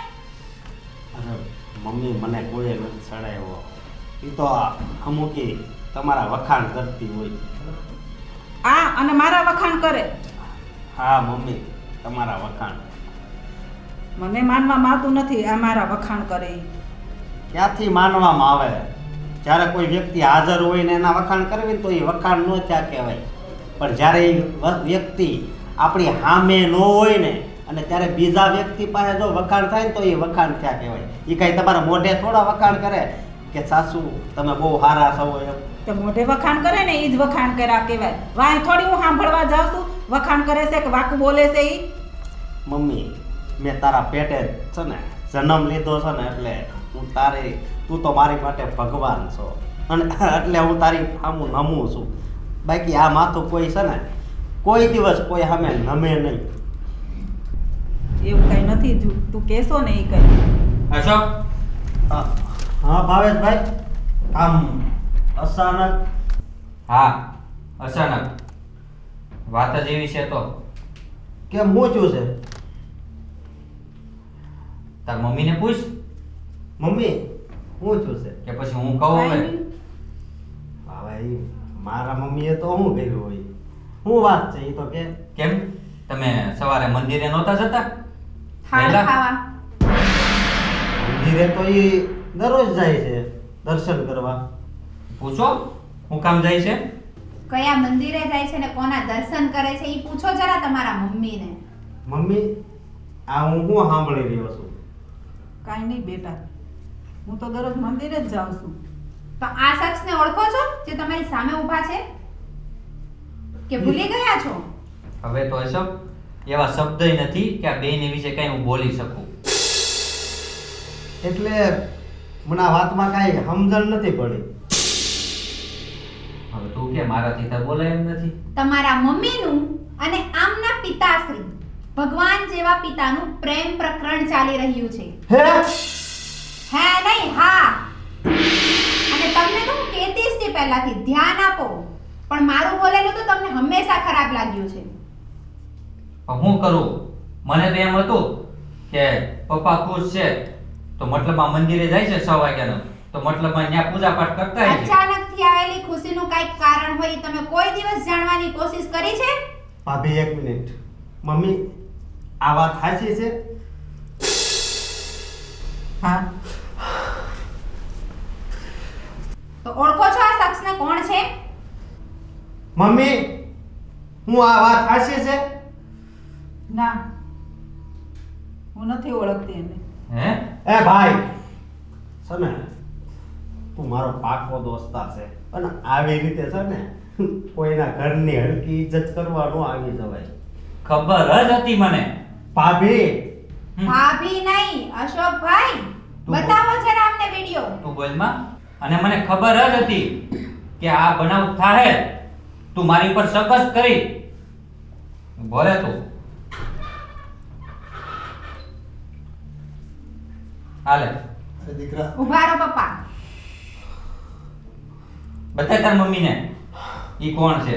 અરે મમ્મી મને કોઈ નથી સડાવ્યો. એ તો અમુકી તમારા વખાણ કરતી હોય. હા અને મારા વખાણ કરે? હા મમ્મી તમારા વખાણ. મને માનવામાં આવતું નથી આ મારા વખાણ કરે. ક્યાંથી માનવામાં આવે? જ્યારે કોઈ વ્યક્તિ હાજર હોય ને એના વખાણ કરવી તો એ વખાણ ન થયા કહેવાય. પણ જ્યારે એ વ્યક્તિ આપણી સામે ન હોય ને અને ત્યારે બીજા વ્યક્તિ પાસે જો વખાણ થાય ને તો એ વખાણ થયા કહેવાય. એ કાંઈ તમારા મોઢે થોડા વખાણ કરે કે સાસુ તમે બહુ સારા છો એમ. તો મોઢે વખાણ કરે ને એ જ વખાણ કર્યા કહેવાય. વાય થોડી હું સાંભળવા જાઉં છું વખાણ કરે છે કે વાકું બોલે છે એ? મમ્મી મેં તારા પેટે છે ને જન્મ લીધો છે ને એટલે તું તો મારી માટે ભગવાન છો અને એટલે હું તારી સામું નમું છું. બાકી આ માથું કોઈ છે ને કોઈ દિવસ કોઈ સામે નમે નહીં. એવું કઈ નથી, તું કહેશો ને એ કઈ. અશોક, હા ભાવેશભાઈ, આમ અચાનક. હા અચાનક વાત જ એવી છે તો કેમ મોચું છે? તાર મમ્મીને પૂછ. મમ્મી મોચું છે કે પછી હું કહું હવે? ભાઈ મારા મમ્મીએ તો શું કર્યું હોય? શું વાત છે એ તો કે. કેમ તમે સવારે મંદિરે નહોતા જતા? થાળ વહેલા? ખાવા મંદિરે તો એ દરરોજ જાય છે દર્શન કરવા. પૂછો હું કામ જાય છે? કયા મંદિરે જાય છે ને કોના દર્શન કરે છે એ પૂછો જરા તમારા મમ્મીને. મમ્મી આ હું શું સાંભળી રહ્યો છું? કાંઈ નહીં બેટા, હું તો દરરોજ મંદિરે જ જાઉં છું. તો આ શખ્સને ઓળખો છો જે તમારી સામે ઊભા છે કે ભૂલી ગયા છો? હવે તો અશોક એવા શબ્દય નથી કે આ બેને વિશે કઈ હું બોલી શકું. એટલે મને આ વાતમાં કાંઈ સમજણ નથી પડી. હવે તું કે મારાથી તો બોલાય એમ નથી. તમારા મમ્મીનું અને આમના પિતાશ્રી ભગવાન જેવા પિતાનું પ્રેમ પ્રકરણ ચાલી રહ્યું છે. હે નહીં હા. અને તમને તો હું કહેતી જ હતી પહેલાથી ધ્યાન આપો, પણ મારું બોલેલું તો તમને હંમેશા ખરાબ લાગ્યું છે. પણ હું કરું? મને તો એમ હતું કે પપ્પા ખુશ છે તો મતલબમાં મંદિરે જાય છે 6 વાગ્યાનો, તો મતલબમાં ત્યાં પૂજા પાઠ કરતા હોય છે. અચાનકથી આવેલી ખુશીનું કઈક કારણ હોય તમે કોઈ દિવસ જાણવાની કોશિશ કરી છે? ભાભી એક મિનિટ. મમ્મી આ વાત સાચી છે? હા. તો ઓળખો છો આ શખ્સને કોણ છે? મમ્મી હું આ વાત સાચી છે? ના, હું નથી ઓળખતી એને. હે એ ભાઈ સને તું મારો પાકો દોસ્તાર છે અને આવી રીતે છે ને કોઈના ઘરની હરકી ઇજ્જત કરવા નો આવી જવાય. ખબર જ હતી મને. ભાભી ભાભી નહીં અશોકભાઈ, બતાવો જરા અમને વિડિયો. તું બોલમાં. અને મને ખબર જ હતી કે આ બનાવ થાહે. તું મારી ઉપર શકસ કરી બોલે તું. હાલે અરે દીકરા ઉભા રહો પપ્પા. બતાય તાર મમ્મીને ઈ કોણ છે.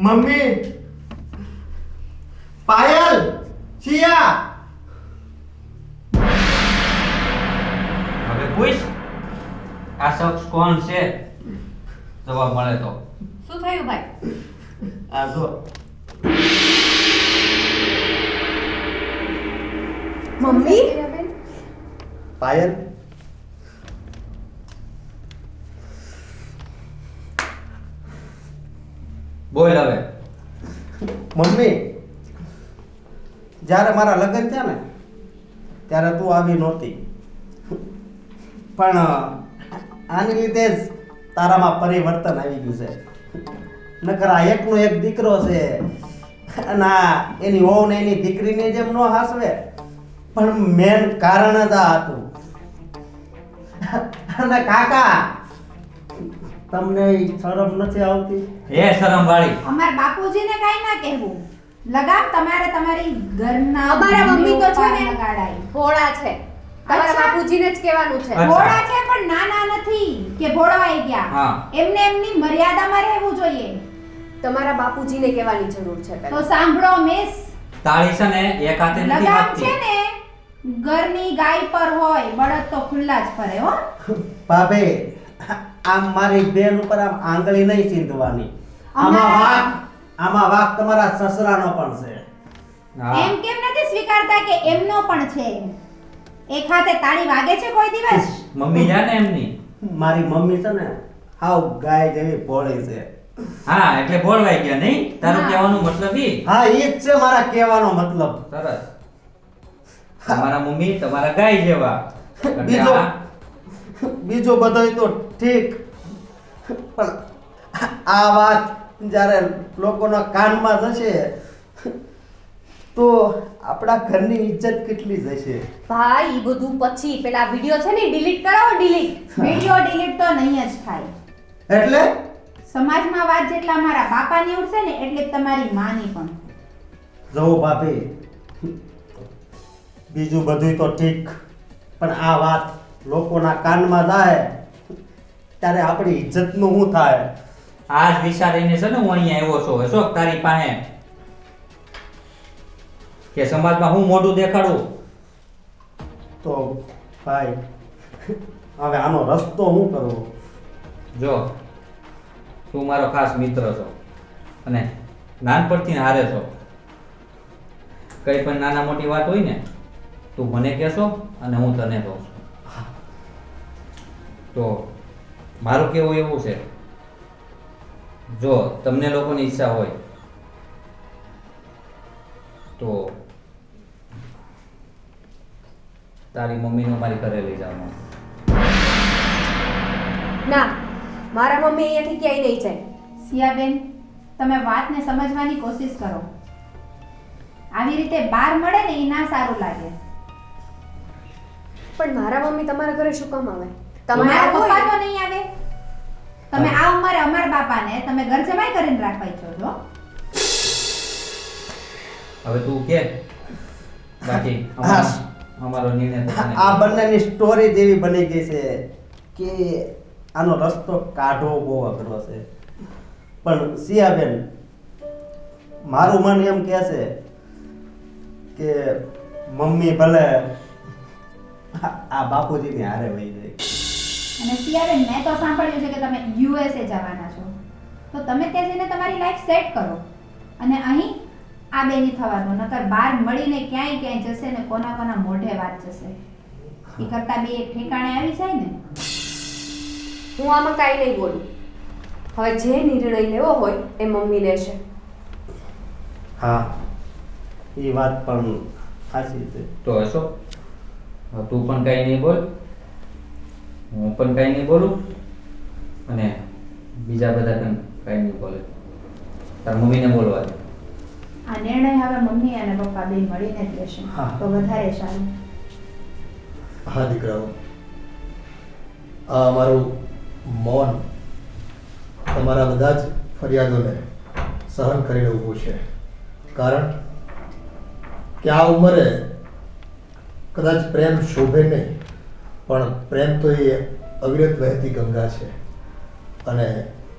મમ્મી પાયલ સિયા. હવે પૂછ આ શખ્સ કોણ છે, જવાબ મળે તો. શું થયું ભાઈ? આ જો મમ્મી પાયલ બોલ હવે. મમ્મી જ્યારે મારા લગ્ન થયા ને ત્યારે તું આવી નહોતી, પણ આની લીધે જ તારામાં પરિવર્તન આવી ગયું છે. નકર આ એકનો એક દીકરો છે અને આ એની વહુ ને એની દીકરીને જેમ ન હાસવે, પણ મેન કારણ જ આ હતું. અને કાકા તમને શરમ નથી આવતી? એ શરમ વાળી. અમાર બાપુજીને કાઈ ના કહેવું. લગામ તમારે તમારી ઘરના અમારા મમ્મી તો છે ને લગાડાય. ભોળા છે. તમારા બાપુજીને જ કહેવાનું છે. ભોળા છે પણ નાના નથી કે ભોળવાઈ ગયા. હા. એમને એમની મર્યાદામાં રહેવું જોઈએ. તમારા બાપુજીને કહેવાની જરૂર છે તો પહેલા. સાંભળો મિસ, તાળી છે ને એક હાથે નથી લગામ વાગતી. છે ને ઘરની ગાય પર હોય, બળદ તો ખુલ્લા જ ફરે હો. ભાભી આમ મારી બેન ઉપર આમ આંગળી નહીં ચીંધવાની. આમાં વાક તમારા સસરાનો પણ છે. હા. એમ કેમ નથી સ્વીકારતા કે એમનો પણ છે? એક હાથે તાળી વાગે છે કોઈ દિવસ? મમ્મી જાને એમની. મારી મમ્મી છે ને હાવ ગાય જેવી ભોળી છે. હા એટલે બોલવાઈ ગયા નહીં તારું હા. કહેવાનું મતલબ ઈ. હા ઈ જ છે મારા કહેવાનો મતલબ. સરસ. તમારા મમ્મી તમારા ગાય જેવા. એટલે બીજો આ બીજો બધોય તો ઠીક, પણ આ વાત જ્યારે લોકોના કાનમાં જશે તો આપણા ઘરની ઇજ્જત કેટલી જશે? ભાઈ ઈ બધું પછી પેલા વિડિયો છે ને ડિલીટ કરાવો, ડિલીટ. વિડિયો ડિલીટ તો નહીં જ થાય. એટલે સમાજમાં વાત જેટલા મારા બાપાની ઉડશે ને એટલે જ તમારી માની પણ. જો ભાભી, બીજું બધું તો ઠીક, પણ આ વાત લોકોના કાનમાં જાય ત્યારે આપણી ઇજ્જતનું શું થાય? આ જ વિચારીને છે ને હું અહીંયા આવ્યો છું અશોક તારી પાસે કે સમાજમાં હું મોઢું દેખાડું. તો ભાઈ હવે આનો રસ્તો શું કરવો? જો તું મારો ખાસ મિત્ર છો અને નાનપણથી હારે છો. કઈ પણ નાના મોટી વાત હોય ને તું મને કહેશો અને હું તને કહું છું. તો મારું કેવું એવું છે, જો તમને લોકોની ઈચ્છા હોય તો તારી મમ્મીને મારી ઘરે લઈ જવાનું. ના, મારા મમ્મી અહીંયાથી ક્યાંય નહીં જાય. સિયાબેન, તમે વાતને સમજવાની કોશિશ કરો. આવી રીતે બહાર મળે ને એ ના સારું લાગે. પણ મારા મમ્મી તમારા ઘરે શું કામ આવે? તમારા પપ્પા તો નહીં આવે. તમે આ ઉંમરે અમારા બાપાને તમે ઘર જમાઈ કરીને રાખવા ઈચ્છો છો? હવે તું કે બાકી અમારો નિર્ણય તો તને આ બંનેની સ્ટોરી જેવી બની ગઈ છે કે આનો રસ્તો કાઢવો બહુ અઘરો છે. પણ સિયાબેન, મારું મન એમ કહે છે કે મમ્મી ભલે આ બાપુજીની હારે વહી જાય. અને સિયાબેન, મેં તો સાંભળ્યું છે કે તમે યુએસએ જવાના છો, તો તમે ત્યાં જઈને તમારી લાઈફ સેટ કરો. અને અહીં આ બેની થવાનું, નકર બહાર મળીને ક્યાંય ક્યાંય જશે ને કોના કોના મોઢે વાત જશે. એ કરતા બે એક ઠેકાણે આવી જાય ને. હું આમાં કાંઈ નહીં બોલું. હવે જે નિર્ણય લેવો હોય એ મમ્મી લેશે. હા, એ વાત પણ સાચી છે. તો હશો તું પણ કાંઈ નહીં બોલ, હું પણ કાંઈ નહીં બોલું અને બીજા બધા પણ કાંઈ નહીં બોલે. તાર મમ્મીને બોલવા દે. આ નિર્ણય હવે મમ્મી અને પપ્પા બે મળીને જ લેશે તો વધારે સારું. હા દીકરાઓ, આ અમારું મૌન તમારા બધા જ ફરિયાદોને સહન કરીને ઊભું છે. કારણ કે આ ઉંમરે કદાચ પ્રેમ શોભે નહીં, પણ પ્રેમ તો એ અવિરત વહેતી ગંગા છે. અને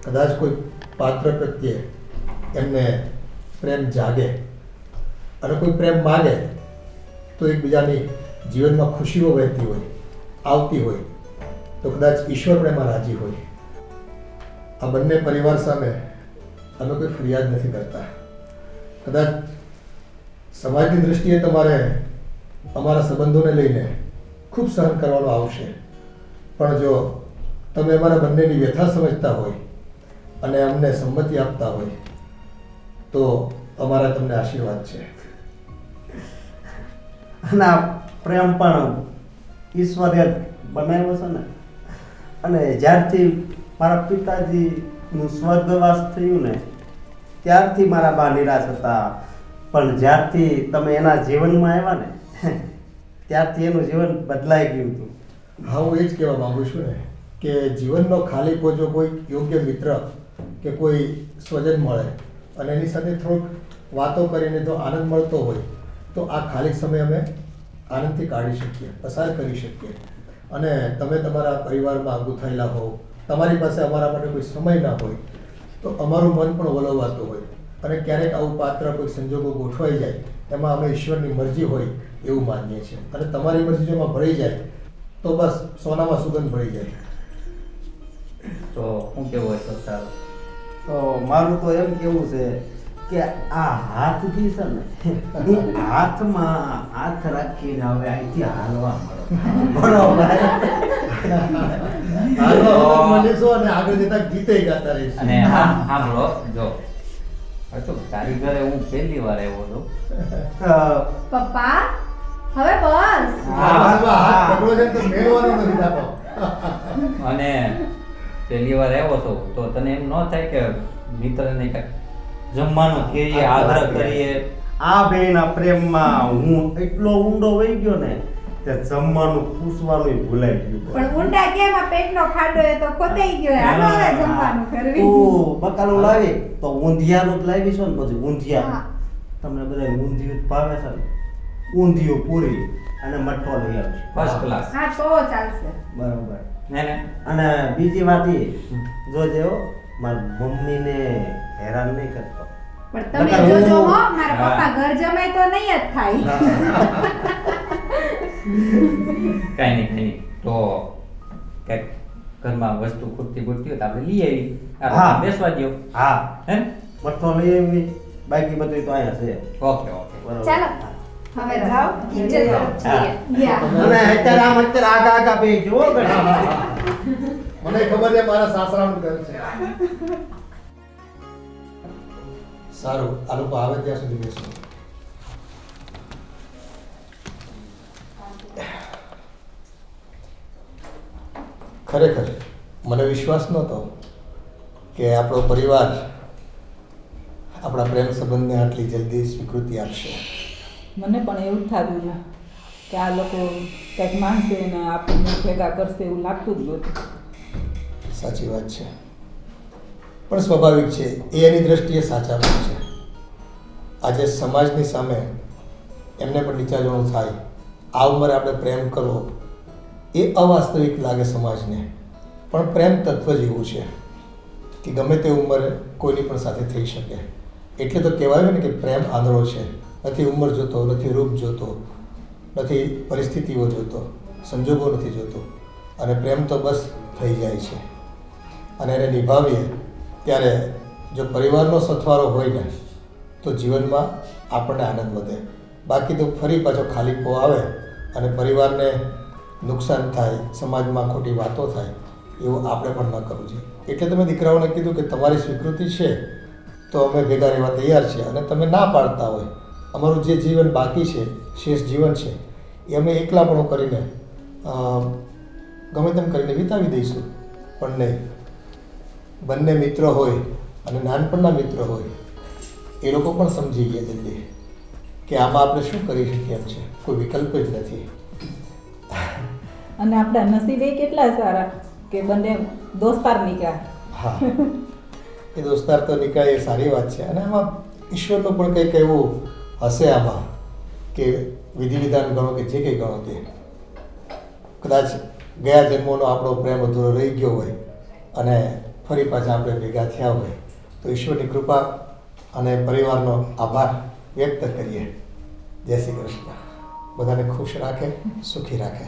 કદાચ કોઈ પાત્ર પ્રત્યે એમને પ્રેમ જાગે અને કોઈ પ્રેમ માગે તો એકબીજાની જીવનમાં ખુશીઓ વહેતી હોય, આવતી હોય, તો કદાચ ઈશ્વર પણ એમાં રાજી હોય. આ બંને પરિવાર સામે અમે કોઈ ફરિયાદ નથી કરતા. કદાચ સમાજની દૃષ્ટિએ તમારે અમારા સંબંધોને લઈને ખૂબ સહન કરવાનો આવશે, પણ જો તમે અમારા બંનેની વ્યથા સમજતા હોય અને અમને સંમતિ આપતા હોય તો અમારા તમને આશીર્વાદ છે. અને આ પ્રેમ પણ ઈશ્વરે બનાવ્યો છે ને. અને જ્યારથી મારા પિતાજીનું સ્વર્ગવાસ થયું ને ત્યારથી મારા બા નિરાશ હતા, પણ જ્યારથી તમે એના જીવનમાં આવ્યા ને ત્યારથી એનું જીવન બદલાઈ ગયું હતું. હા, હું એ જ કહેવા માંગુ છું ને કે જીવનનો ખાલીપો જો કોઈ યોગ્ય મિત્ર કે કોઈ સ્વજન મળે અને એની સાથે થોડુંક વાતો કરીને જો આનંદ મળતો હોય તો આ ખાલી સમય અમે આનંદથી કાઢી શકીએ, પસાર કરી શકીએ. અને તમે તમારા પરિવારમાં ગૂંથાયેલા હો, તમારી પાસે અમારા માટે કોઈ સમય ના હોય તો અમારું મન પણ વલોવાતું હોય. અને ક્યારેક આવું પાત્ર કોઈ સંજોગો ગોઠવાઈ જાય એમાં અમે ઈશ્વરની મરજી હોય એવું માનીએ છીએ. અને તમારી મરજી જો એમાં ભળી જાય તો બસ સોનામાં સુગંધ ભળી જાય. તો શું કેવું હોય સત્તા? તો મારું તો એમ કેવું છે કે આ હાથથી છે ને હાથમાં હાથ રાખીને હવે અહીંથી હાલવા મળો. બરોબર. અને આગળ જતા ગીતે ગાતા રહીશું. અને હા બોલો, જો અશોક તારી ઘરે હું પહેલી વાર આવ્યો છું. પપ્પા હવે બસ. હાથ પકડો છે તો મેળવાનો નથી થતો. અને પહેલી વાર આવ્યો છો તો તને એમ ન થાય કે મિત્રને કાંઈક જમવાનું કહીએ, આગ્રહ કરીએ, આ બેના પ્રેમમાં હું એટલો ઊંડો વહી ગયો ને તે જમવાનું પૂછવાનું ભૂલાઈ ગયું. પણ ઊંડા કેમ આ પેટનો ખાડો એ તો ખોદાઈ ગયો. હાલો હવે જમવાનું કરવી. તું બકાલું લાવી તો ઊંધિયાનું જ લાવી છો ને પછી ઊંધિયા. તમને બધા ઊંધિયું જ ભાવે છે ને? ઊંધિયું પૂરી અને મઠો લઈ આવજો. First class. હા તો ચાલશે. બરોબર. ને અને બીજી વાત એ જોજે હો, મારી મમ્મીને હેરાન નહીં કરતો. પણ તમે જોજો હો, મારા પપ્પા ઘર જમાય તો નહીં જ થાય. કાંઈ નહીં તો કંઈક ઘરમાં વસ્તુ ખૂટતી ખૂટતી હોય તો આપણે લઈ આવી. હા. બેસવા દો. હા, હે મઠો લઈ આવી, બાકી બધું તો અહીંયા છે. ઓકે બરોબર. ચાલો હવે જાઓ કિચન તરફ જઈએ. અને અત્યારે આગા બે જો મને ખબર છે મારા સાસરાનું ઘર છે. સારું, આ લોકો આવે ત્યાં સુધી બેસું. ખરેખર મને વિશ્વાસ નહોતો કે આપણો પરિવાર આપણા પ્રેમ સંબંધને આટલી જલ્દી સ્વીકૃતિ આપશે. મને પણ એવું જ થતું હતું કે આ લોકો કંઈક માનશે ને આપણને ભેગા કરશે એવું લાગતું જ નહોતું. સાચી વાત છે, પણ સ્વાભાવિક છે, એ એની દ્રષ્ટિએ સાચા પણ છે. આજે સમાજની સામે એમને પણ નીચાજણું થાય, આ ઉંમરે આપણે પ્રેમ કરવો એ અવાસ્તવિક લાગે સમાજને, પણ પ્રેમ તત્વ જ એવું છે કે ગમે તે ઉંમરે કોઈની પણ સાથે થઈ શકે. એટલે તો કહેવાય ને કે પ્રેમ આંધળો છે, નથી ઉંમર જોતો, નથી રૂપ જોતો, નથી પરિસ્થિતિઓ જોતો, સંજોગો નથી જોતો, અને પ્રેમ તો બસ થઈ જાય છે. અને એને નિભાવીએ ત્યારે જો પરિવારનો સથવારો હોય ને તો જીવનમાં આપણને આનંદ વધે. બાકી તો ફરી પાછો ખાલીપો આવે અને પરિવારને નુકસાન થાય, સમાજમાં ખોટી વાતો થાય, એવું આપણે પણ ન કરવું જોઈએ. એટલે તમે દીકરાઓને કીધું કે તમારી સ્વીકૃતિ છે તો અમે ભેગા રહેવા તૈયાર છીએ, અને તમે ના પાડતા હોય અમારું જે જીવન બાકી છે, શેષ જીવન છે, એ અમે એકલાપણું કરીને ગમે તેમ કરીને વિતાવી દઈશું. પણ નહીં, બંને મિત્રો હોય અને નાનપણના મિત્રો હોય એ લોકો પણ સમજી ગયા જલ્દી કે આમાં આપણે શું કરી શકીએ એમ છે, કોઈ વિકલ્પ જ નથી. અને આપણા નસીબે કેટલા સારા કે બંને દોસ્તાર નીકળ્યા. હા, એ દોસ્તાર તો નીકળે એ સારી વાત છે. અને આમાં ઈશ્વરનું પણ કંઈક એવું હશે આમાં કે વિધિ વિધાન ગણો કે જે કંઈ ગણો તે, કદાચ ગયા જન્મોનો આપણો પ્રેમ અધૂરો રહી ગયો હોય અને ફરી પાછા આપણે ભેગા થયા હોય તો ઈશ્વરની કૃપા અને પરિવારનો આભાર વ્યક્ત કરીએ. જય શ્રી કૃષ્ણ. બધાને ખુશ રાખે, સુખી રાખે.